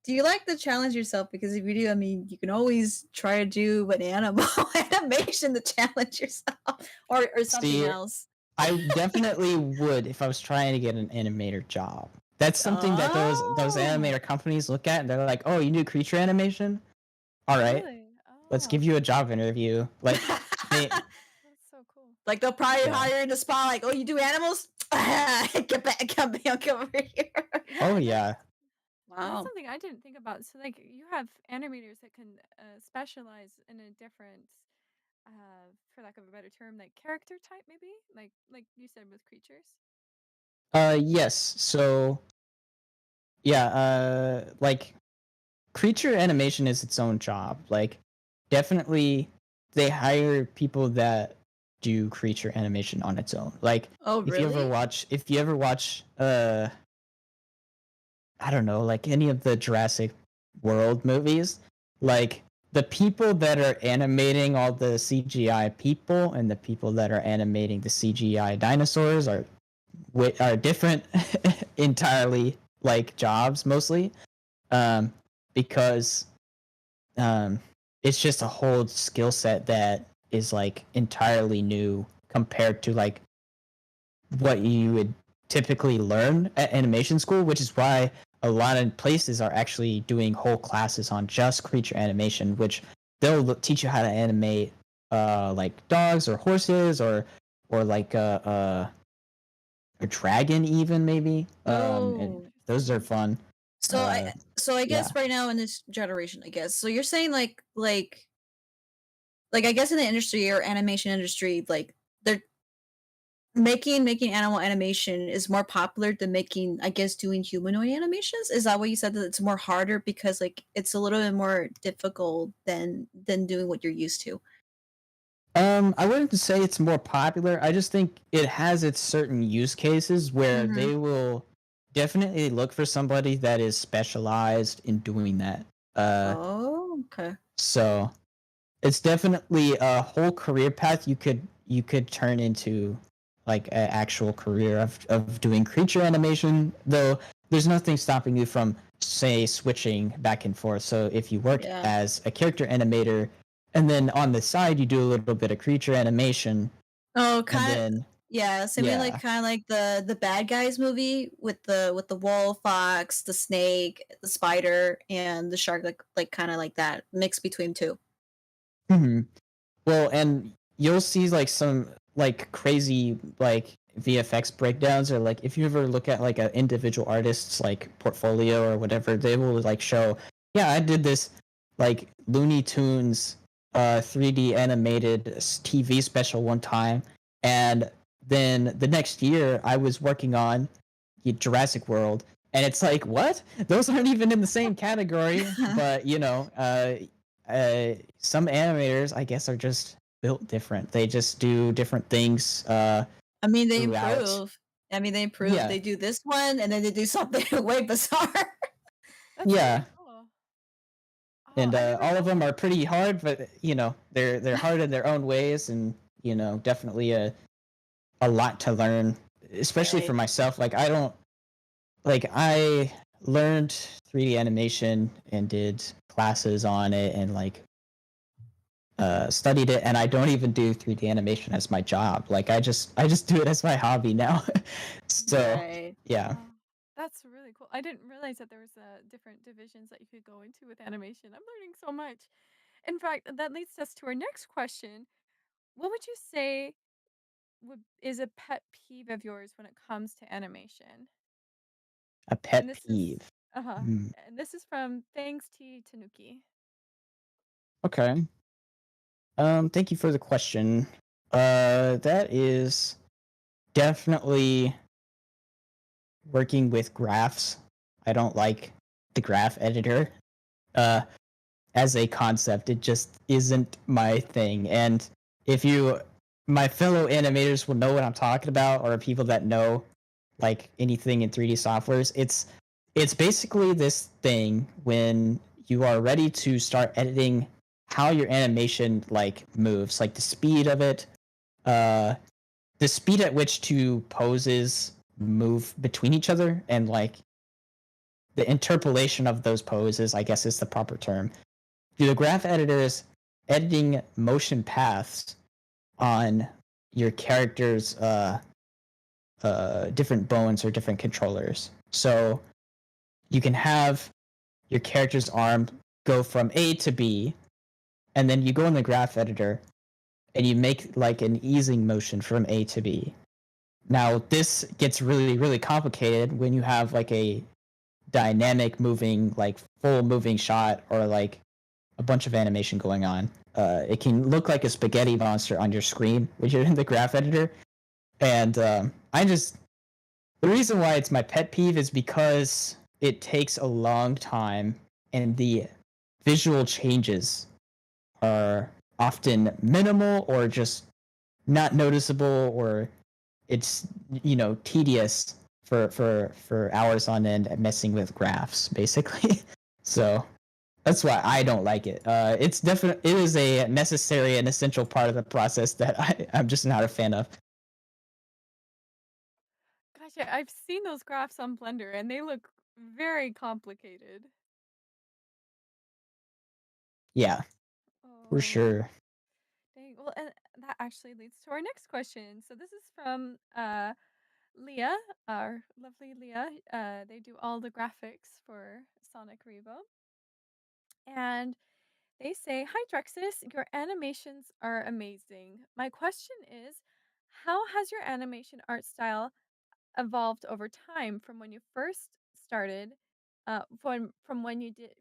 Do you like to challenge yourself? Because if you do, I mean, you can always try to do an animal animation to challenge yourself or something See, else. I definitely would if I was trying to get an animator job. That's something that those Oh. animator companies look at and they're like, "Oh, you do creature animation? All right, Really? let's give Oh, you a job interview." Like, they, that's so cool. Like they'll probably yeah. hire you in the spot, like, oh, you do animals? Get back, come over here. Oh Yeah, yeah. that's Wow. something I didn't think about. So like you have animators that can specialize in a different for lack of a better term, like character type maybe? Like you said with creatures. Yes. So yeah. Like creature animation is its own job. Like, definitely, they hire people that do creature animation on its own. Like, Oh, really? if you ever watch, I don't know, like any of the Jurassic World movies, like the people that are animating all the CGI people and the people that are animating the CGI dinosaurs are different entirely like jobs mostly. because um, it's just a whole skill set that is like entirely new compared to like what you would typically learn at animation school, which is why a lot of places are actually doing whole classes on just creature animation, which they'll teach you how to animate like dogs or horses or like a dragon even maybe. And Oh. those are fun. So I yeah. guess right now in this generation, I guess. So you're saying like I guess in the industry or animation industry, like they're making animal animation is more popular than making, I guess, doing humanoid animations. Is that what you said, that it's more harder because like it's a little bit more difficult than doing what you're used to? I wouldn't say it's more popular. I just think it has its certain use cases where Mhm. they will definitely look for somebody that is specialized in doing that. Oh, okay. So it's definitely a whole career path you could turn into like an actual career of doing creature animation, though there's nothing stopping you from say switching back and forth. So if you work Yeah. as a character animator and then on the side you do a little bit of creature animation Oh, and kind of. then Yeah, same way like yeah. kind of like the Bad Guys movie with the wolf, fox, the snake, the spider, and the shark, like kind of like that mix between two. Well, and you'll see like some like crazy like VFX breakdowns, or like if you ever look at like an individual artist's like portfolio or whatever, they will like show, yeah, I did this like Looney Tunes 3D animated TV special one time, and then the next year I was working on Jurassic World, and it's like, what? Those aren't even in the same category. But some animators, I guess, are just built different. They just do different things I mean, they throughout. improve. I mean, they improve. Yeah, They do this one, and then they do something way bizarre. That's really yeah, cool. Oh, and I never all of them realized. are pretty hard, but they're hard in their own ways, and definitely a lot to learn, especially for Right. myself. Like I learned 3D animation and did classes on it and like studied it, and I don't even do 3D animation as my job. Like I just do it as my hobby now. So Right. yeah. Oh, that's really cool. I didn't realize that there was different divisions that you could go into with animation. I'm learning so much. In fact, that leads us to our next question. What would you say is a pet peeve of yours when it comes to animation? A And pet this is peeve. uh-huh. Hmm. And this is from Thanks T Tanuki. Okay. Thank you for the question. That is definitely working with graphs. I don't like the graph editor. Uh, as a concept, it just isn't my thing. And if my fellow animators will know what I'm talking about, or people that know like anything in 3D softwares, it's basically this thing when you are ready to start editing how your animation like moves, like the speed of it, uh, the speed at which two poses move between each other, and like the interpolation of those poses, I guess is the proper term. The graph editor is editing motion paths on your character's different bones or different controllers. So you can have your character's arm go from A to B, and then you go in the graph editor and you make like an easing motion from A to B. Now this gets really, really complicated when you have like a dynamic moving, like full moving shot, or like a bunch of animation going on. It can look like a spaghetti monster on your screen when you're in the graph editor. And the reason why it's my pet peeve is because it takes a long time, and the visual changes are often minimal or just not noticeable, or it's tedious for hours on end at messing with graphs basically. So that's why I don't like it. It is a necessary and essential part of the process that I'm just not a fan of. Gosh, I've seen those graphs on Blender and they look very complicated. Yeah, for Oh, sure. dang. Well, and that actually leads to our next question. So this is from Leah, our lovely Leah. They do all the graphics for Sonic Revo. And they say, "Hi Drexis, your animations are amazing. My question is, how has your animation art style evolved over time from when you first started, from when you did,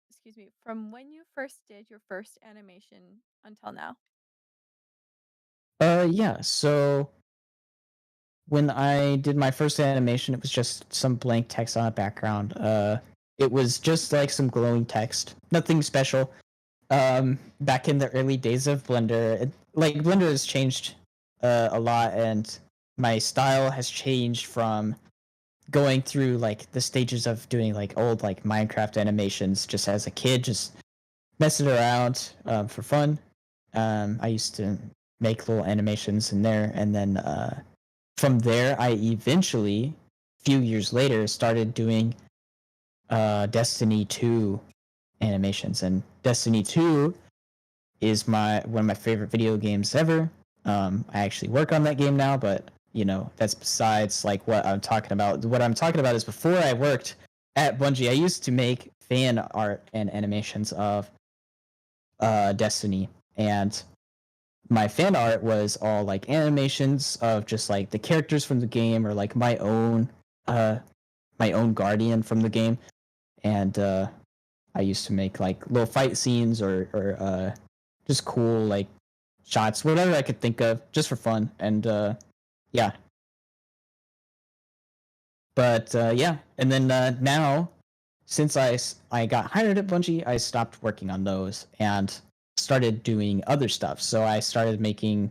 excuse me, from when you first did your first animation until now?" Yeah. So when I did my first animation, it was just some blank text on a background. It was just like some glowing text, nothing special. Back in the early days of Blender, Blender has changed a lot, and my style has changed from going through like the stages of doing like old like Minecraft animations just as a kid, just messing around for fun. I used to make little animations in there, and then from there, I eventually, a few years later, started doing Destiny 2 animations, and Destiny 2 is one of my favorite video games ever. I actually work on that game now, but that's besides like what I'm talking about. What I'm talking about is before I worked at Bungie, I used to make fan art and animations of Destiny, and my fan art was all like animations of just like the characters from the game, or like my own guardian from the game. And I used to make like little fight scenes, or just cool like shots, whatever I could think of, just for fun. And yeah. But yeah, and then now, since I got hired at Bungie, I stopped working on those and started doing other stuff. So I started making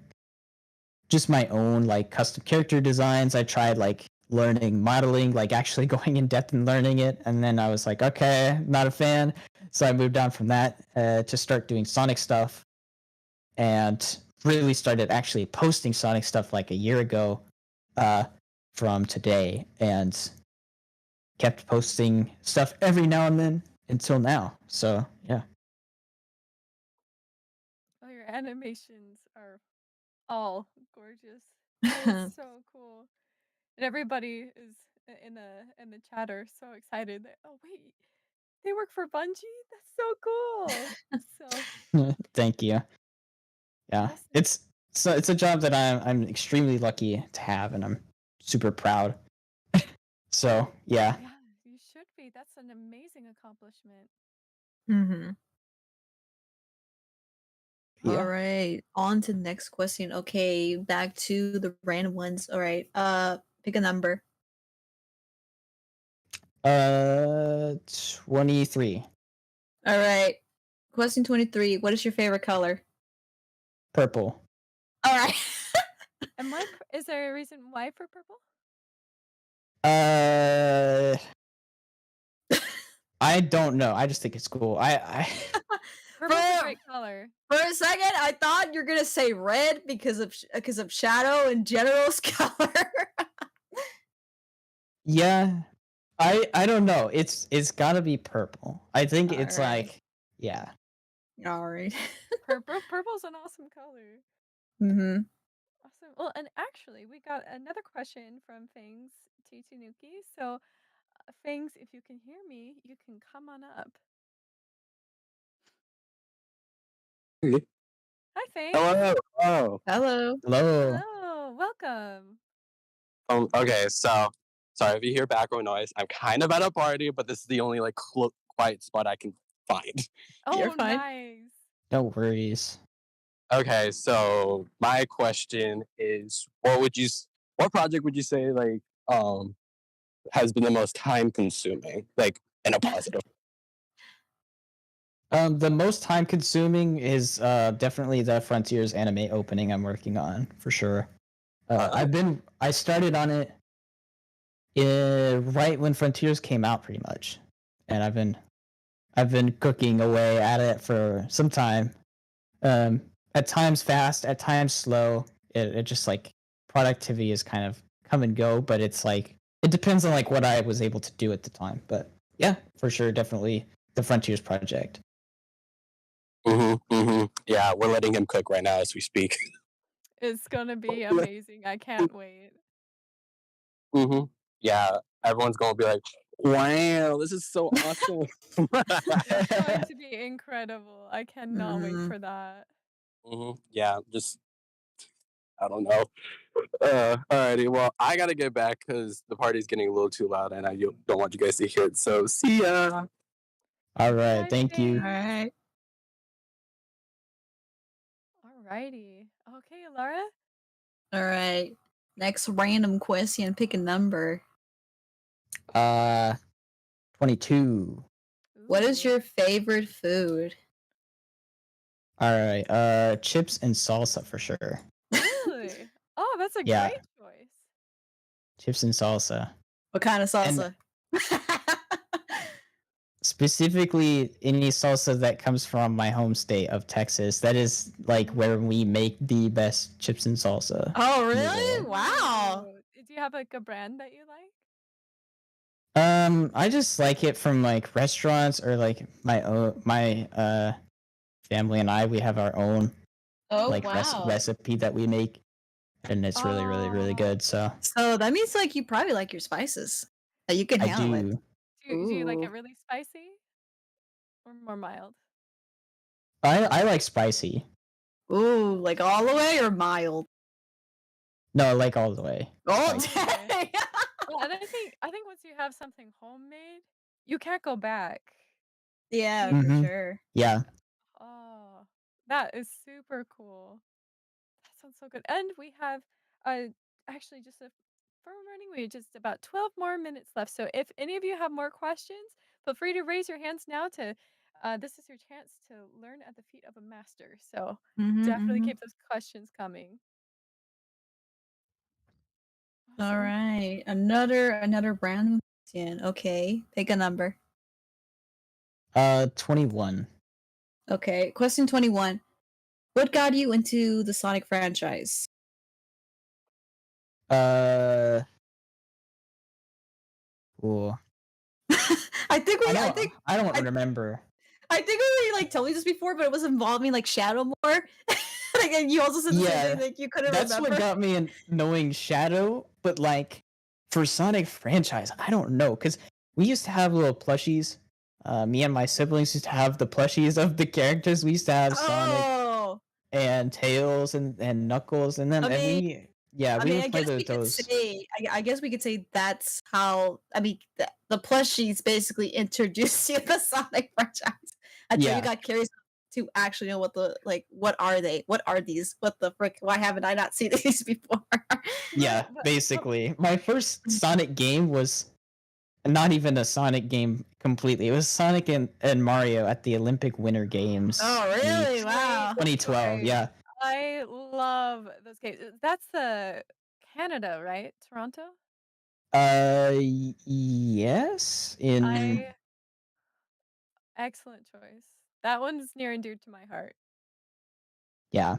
just my own like custom character designs. I tried like learning modeling, like actually going in depth and learning it, and then I was like, okay, not a fan. So I moved on from that to start doing Sonic stuff, and really started actually posting Sonic stuff like a year ago from today, and kept posting stuff every now and then until now. So yeah. Oh, your animations are all gorgeous. That is so cool. And everybody is in the chat are so excited that, oh wait, they work for Bungie? That's so cool. So Thank you. Yeah, awesome. it's a job that I'm extremely lucky to have, and I'm super proud. So yeah. Yeah, you should be. That's an amazing accomplishment. Mm-hmm. Yeah. All right. On to the next question. Okay, back to the random ones. All right. Pick a number. 23. All right. Question 23. What is your favorite color? Purple. All right. And why is there a reason why for purple? I don't know. I just think it's cool. I Purple's a great color. For a second, I thought you're gonna say red because of Shadow and General's color. yeah. I don't know. It's gotta be purple. I think it's Alright. like, yeah. All right. Purple's an awesome color. Mm-hmm. Awesome. Well, and actually, we got another question from Fangs T Tanuki. So, Fangs, if you can hear me, you can come on up. Hi, Fangs. Hello. Hello. Hello. Hello. Hello. Welcome. Okay, so sorry if you hear background noise. I'm kind of at a party, but this is the only like quiet spot I can find. You're Oh, fine. nice. No worries. Okay, so my question is, what project would you say like has been the most time consuming, like in a positive? The most time consuming is definitely the Frontiers anime opening I'm working on, for sure. I started on it right when Frontiers came out, pretty much, and I've been cooking away at it for some time. At times fast, at times slow. It just like productivity is kind of come and go, but it's like it depends on like what I was able to do at the time. But yeah, for sure, definitely the Frontiers project. Yeah, we're letting him cook right now as we speak. It's gonna be amazing. I can't wait. Yeah, everyone's gonna be like, "Wow, this is so awesome." It's going to be incredible. I cannot wait Mhm. for that. Yeah, just I don't know. Alrighty, well, I gotta get back because the party's getting a little too loud, and I don't want you guys to hear it. So, see ya. All See right, ya, thank you. All James. right. Alrighty. Okay, Laura. All right. Next random question. Pick a number. 22. What is Ooh. your favorite food? All right, chips and salsa for sure. Really? Oh, that's a Yeah, great choice. chips and salsa. What kind of And salsa? specifically any salsa that comes from my home state of Texas. That is like where we make the best chips and salsa Oh, in the really? world. Wow. Ooh. Do you have like a brand that you like? I just like it from like restaurants or like my family and we have our own Oh, like wow. recipe that we make, and it's really Oh, good. So So that means like you probably like your spices. That you can I handle it. do. do you like it Ooh. really spicy or more mild? I like spicy. Ooh, like all the way or mild? No, I like all the way. Oh, All Spicy. the way. dang. Well, and I think once you have something homemade, you can't go back. Yeah, You for Mm-hmm. sure. Yeah. Oh, that is super cool. That sounds so good. And we have actually just a for running we have just about 12 more minutes left. So if any of you have more questions, feel free to raise your hands now to this is your chance to learn at the feet of a master. So definitely Mm-hmm. keep those questions coming. All Awesome. right. Another random question. Okay. Pick a number. 21. Okay. Question 21. What got you into the Sonic franchise? Uh, ooh. I think I we I don't. think I don't I, remember. I think we like told you this before, but it was involving like Shadow more. Like, and you also said the same thing, Yeah, like you couldn't that's what remember. got me in knowing Shadow. But like for Sonic franchise, I don't know because we used to have little plushies. Me and my siblings used to have the plushies of the characters. We used to have Sonic Oh, and Tails and Knuckles, and then I mean, we would I play guess we could those. say, I guess we could say that's how. I mean, the plushies basically introduced you to the Sonic franchise until you Yeah, got curious to actually know what are they? What are these? What the frick? Why haven't I not seen these before? yeah. But Basically, my first Sonic game was not even a Sonic game completely. It was Sonic and Mario at the Olympic Winter Games. Oh, really? Wow. 2012. great. Yeah. I love those games. That's the Canada, right? Toronto? Yes. In I excellent choice. That one's near and dear to my heart. yeah.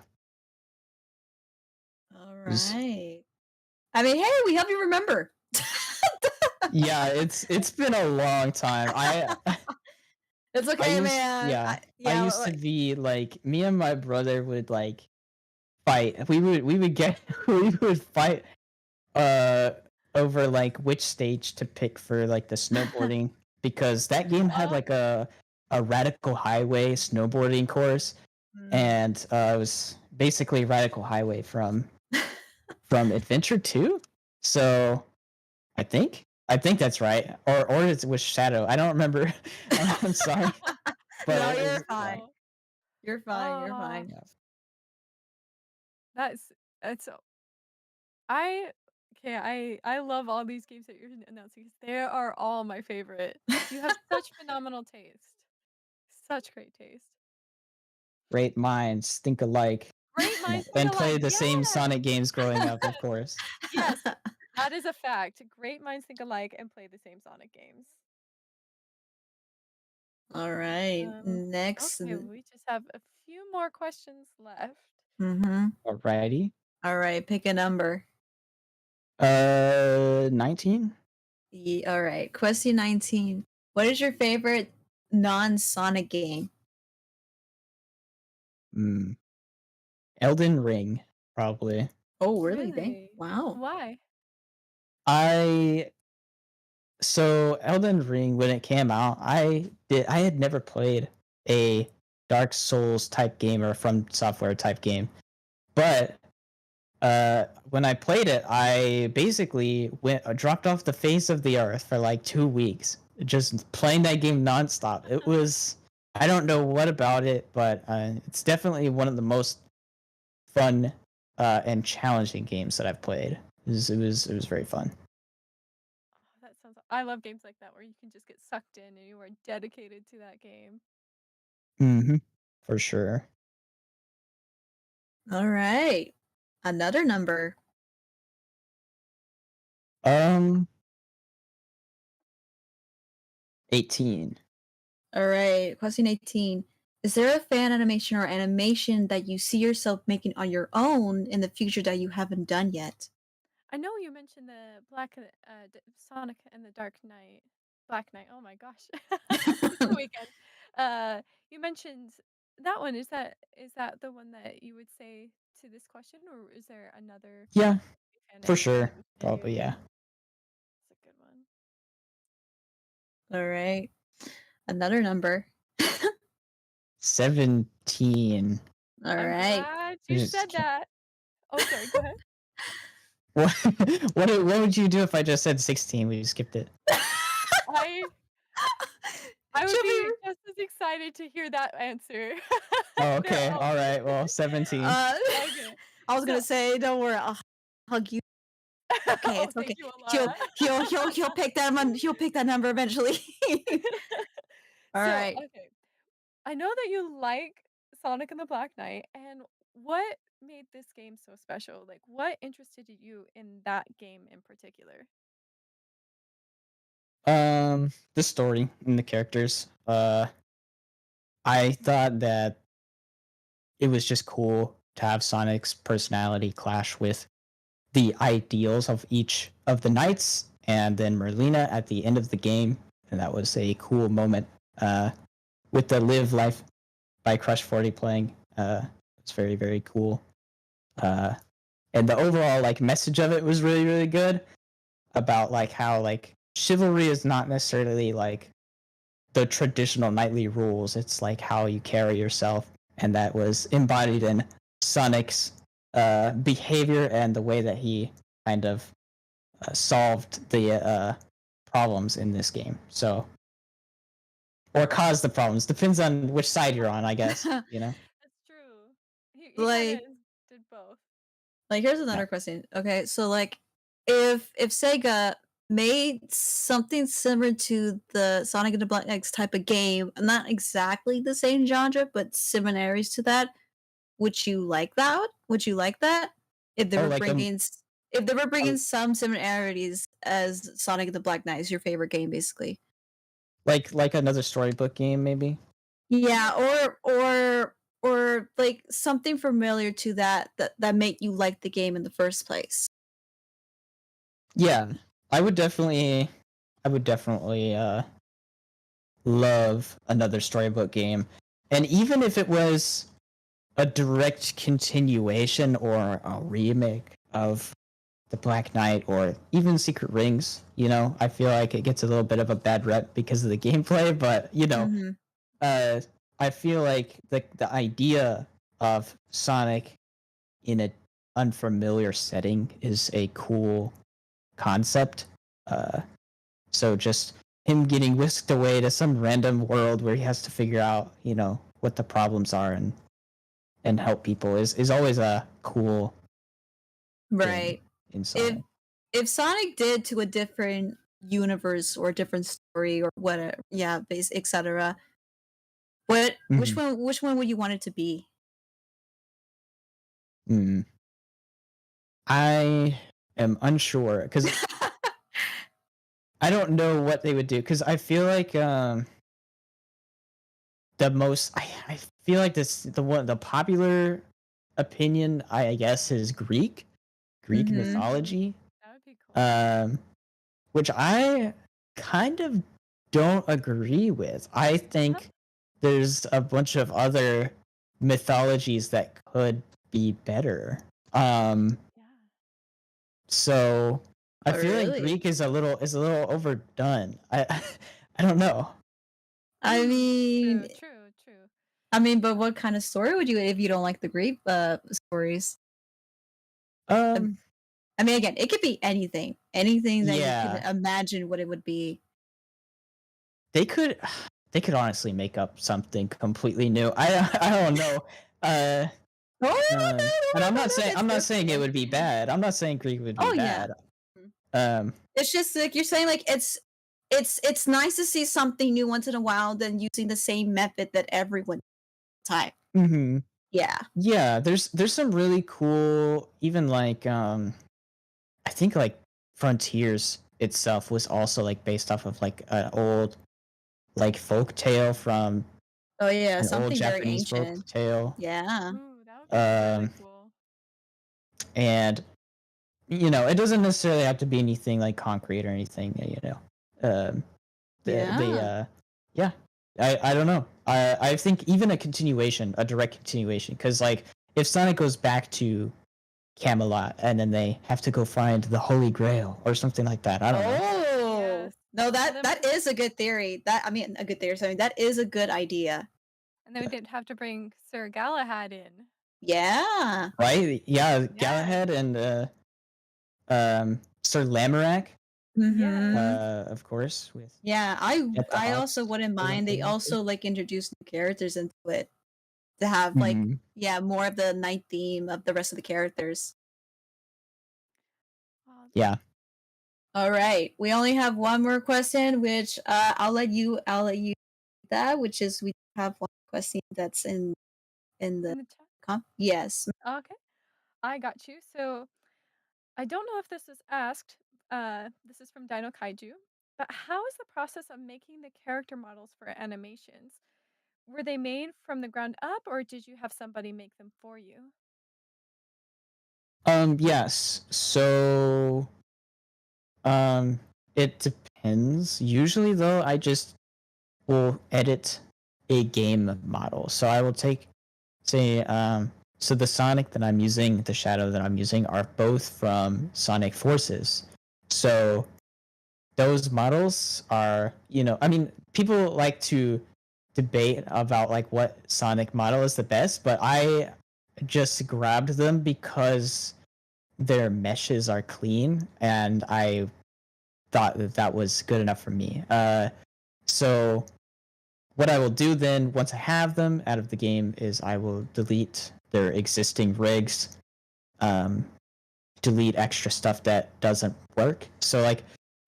All It was- right. I mean, hey, we help you remember. yeah. It's been a long time. It's I okay, used man. yeah. I Yeah, used to be like me and my brother would like fight. We would get we would fight uh over like which stage to pick for like the snowboarding because that game had Oh, like a radical highway snowboarding course, and it was basically radical highway from Adventure 2. So I think that's right, or it was Shadow. I don't remember. I'm sorry, but no, it you're was yeah. fine. You're fine. You're oh, fine. Yeah. that's I okay, I love all these games that you're announcing 'cause they are all my favorite. You have such phenomenal taste. Such great taste. Great minds think alike Great minds think and play alike. the same Yes. Sonic games growing up, of course. Yes. That is a fact. Great minds think alike and play the same Sonic games. All right. Um, Next. okay, we just have a few more questions left. Mm-hmm. Alrighty. All right. Pick a number. 19. All right. Question 19. What is your favorite non-Sonic game? Mm, Elden Ring, probably. Oh, really? Dang. Really? Wow. Why? So Elden Ring, when it came out, I had never played a Dark Souls type game or From Software type game, but when I played it, I basically dropped off the face of the earth for like 2 weeks, just playing that game nonstop. It was, I don't know what about it, but it's definitely one of the most fun and challenging games that I've played. It was very fun. Oh, that sounds. I love games like that where you can just get sucked in and you are dedicated to that game. Mm-hmm. For sure. All right. Another number. 18. All right. Question 18. Is there a fan animation or animation that you see yourself making on your own in the future that you haven't done yet? I know you mentioned the Sonic and the Dark Knight, Black Knight. Oh my gosh, it's the weekend. You mentioned that one. Is that the one that you would say to this question, or is there another Yeah, fan for animation sure. you would say? Probably, yeah. It's a good one. All right. Another number. 17. All I'm right. glad you said that. Oh, sorry. Go ahead. What would you do if I just said 16? We skipped it. I would Should be we- just as excited to hear that answer. Oh, They're okay. all All right. good. Well, 17. Okay. I was gonna So- say, don't worry, I'll hug you. Okay, Oh, it's thank okay. you, Elara. He'll pick that he'll pick that number eventually. All So, right. okay. I know that you like Sonic and the Black Knight, and what made this game so special? Like, what interested you in that game in particular? The story and the characters. I thought that it was just cool to have Sonic's personality clash with the ideals of each of the knights, and then Merlina at the end of the game, and that was a cool moment. With the Live Life by Crush 40 playing, it's very, very cool. And the overall like message of it was really, really good about like how like chivalry is not necessarily like the traditional knightly rules. It's like how you carry yourself, and that was embodied in Sonic's behavior and the way that he kind of solved the problems in this game. So, or caused the problems. Depends on which side you're on, I guess. You know. That's true. He kind Like of did both. Like here's another question. Okay, so like if Sega made something similar to the Sonic and the Black X type of game, not exactly the same genre, but similarities to that, would you like that? Would you like that? If they Oh, were like bringing if they were bringing some similarities as Sonic and the Black Knight is your favorite game, basically. like another storybook game, maybe. Yeah, or like something familiar to that made you like the game in the first place. Yeah, I would definitely love another storybook game. And even if it was a direct continuation or a remake of the Black Knight or even Secret Rings, you know, I feel like it gets a little bit of a bad rep because of the gameplay, but you know, Mhm. I feel like the idea of Sonic in an unfamiliar setting is a cool concept. So just him getting whisked away to some random world where he has to figure out, you know, what the problems are and help people is always a cool Right. in Sonic. If Sonic did to a different universe or a different story or whatever, yeah, etc. Which one would you want it to be? I am unsure because I don't know what they would do because I feel like the most I feel like the popular opinion I guess is Greek mythology. That would be cool. Which I kind of don't agree with. I think there's a bunch of other mythologies that could be better. Yeah. So I Oh, feel like really? Greek is a little overdone. I don't know. I mean, True. but what kind of story would you if you don't like the Greek stories? I mean, again, it could be anything that you could imagine what it would be. They could honestly make up something completely new. I don't know. And I'm not saying it would be bad. I'm not saying Greek would be Oh, yeah. bad. It's just like you're saying, like it's nice to see something new once in a while than using the same method that everyone type. Mm-hmm. Yeah. There's some really cool, even like I think like Frontiers itself was also like based off of like an old like folk tale from Oh yeah, an something old very Japanese folk ancient. tale. Yeah. Ooh, that would be really cool. And it doesn't necessarily have to be anything like concrete or anything, Yeah. I don't know. I think even a direct continuation, because like if Sonic goes back to Camelot and then they have to go find the Holy Grail or something like that, I don't know. Oh no, that is a good theory. A good theory. Sorry, that is a good idea. And then we didn't have to bring Sir Galahad in. Yeah. Right? Yeah, Galahad and Sir Lamorak. Mm-hmm. Of course. With Yeah, I also wouldn't mind. They thing. also like introduced new characters into it to have like more of the night theme of the rest of the characters. Yeah. All right, we only have one more question, which I'll let you that, which is we have one question that's in the chat. Yes. Okay, I got you. So I don't know if this was asked. This is from Dino Kaiju. But how is the process of making the character models for animations? Were they made from the ground up, or did you have somebody make them for you? Yes. So it depends. Usually though, I just will edit a game model. So I will take so the Sonic that I'm using, the Shadow that I'm using are both from Sonic Forces. So those models are, people like to debate about like what Sonic model is the best, but I just grabbed them because their meshes are clean and I thought that was good enough for me. So what I will do then once I have them out of the game is I will delete their existing rigs, delete extra stuff that doesn't work. So like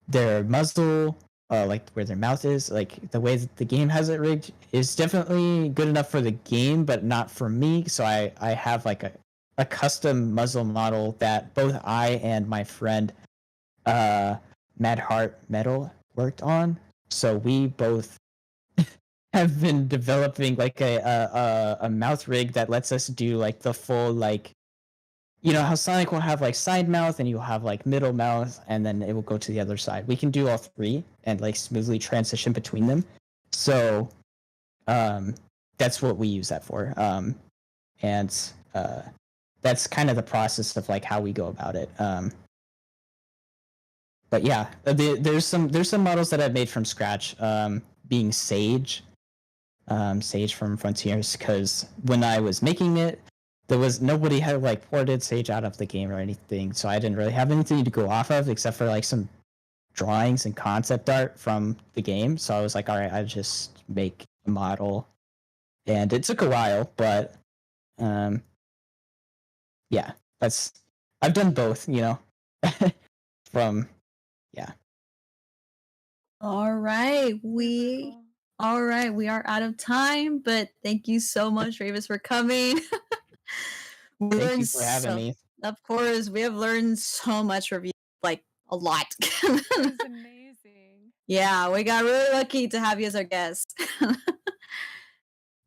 their muzzle, like where their mouth is, like the way that the game has it rigged is definitely good enough for the game, but not for me. So I have like a custom muzzle model that both I and my friend Mad Heart Metal worked on. So we both have been developing like a mouth rig that lets us do like the full like, how Sonic will have like side mouth and you'll have like middle mouth and then it will go to the other side. We can do all three and like smoothly transition between them. So that's what we use that for. And that's kind of the process of like how we go about it. But yeah, there's some models that I've made from scratch. Being Sage from Frontiers, because when I was making it, nobody had like ported Sage out of the game or anything, so I didn't really have anything to go off of except for like some drawings and concept art from the game. So I was like, all right, I just make a model, and it took a while, but yeah, I've done both, from All right, we are out of time, but thank you so much, Ravis, for coming. Thank you for having me. Of course, we have learned so much from you, like a lot. It was amazing. Yeah, we got really lucky to have you as our guest.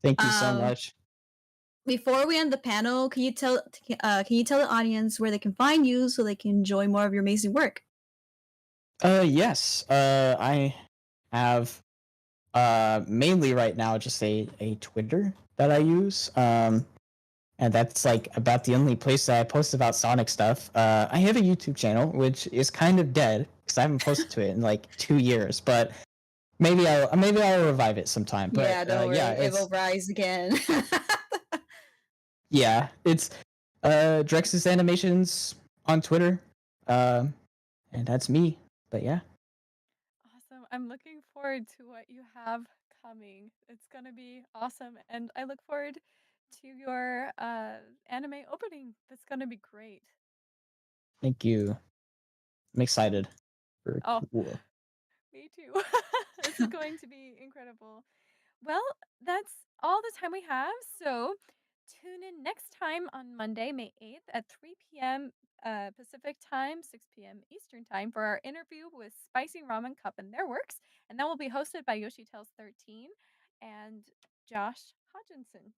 Thank you so much. Before we end the panel, can you tell the audience where they can find you so they can enjoy more of your amazing work? Yes. I have mainly right now just a Twitter. that I use. And that's like about the only place that I post about Sonic stuff. I have a YouTube channel, which is kind of dead because I haven't posted to it in like 2 years, but maybe I'll revive it sometime. But Yeah, don't worry, yeah, it will rise again. yeah, it's Drexis Animations on Twitter, and that's me. But yeah, Awesome. I'm looking forward to what you have coming. It's going to be awesome. And I look forward to your anime opening. That's going to be great. thank you. I'm excited. For Oh, cool. me too. This is going to be incredible. Well, that's all the time we have. So tune in next time on Monday, May 8th at 3 p.m. Pacific time, 6 p.m. Eastern time for our interview with Spicy Ramen Cup and their works. And that will be hosted by Yoshi Tells 13 and Josh Hodginson.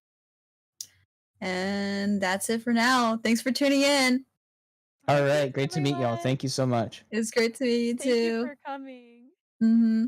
And that's it for now. Thanks for tuning in. All Thanks, right, great to meet y'all. everyone. Thank you so much. It's great to meet you Thank you too. for coming. Mm-hmm.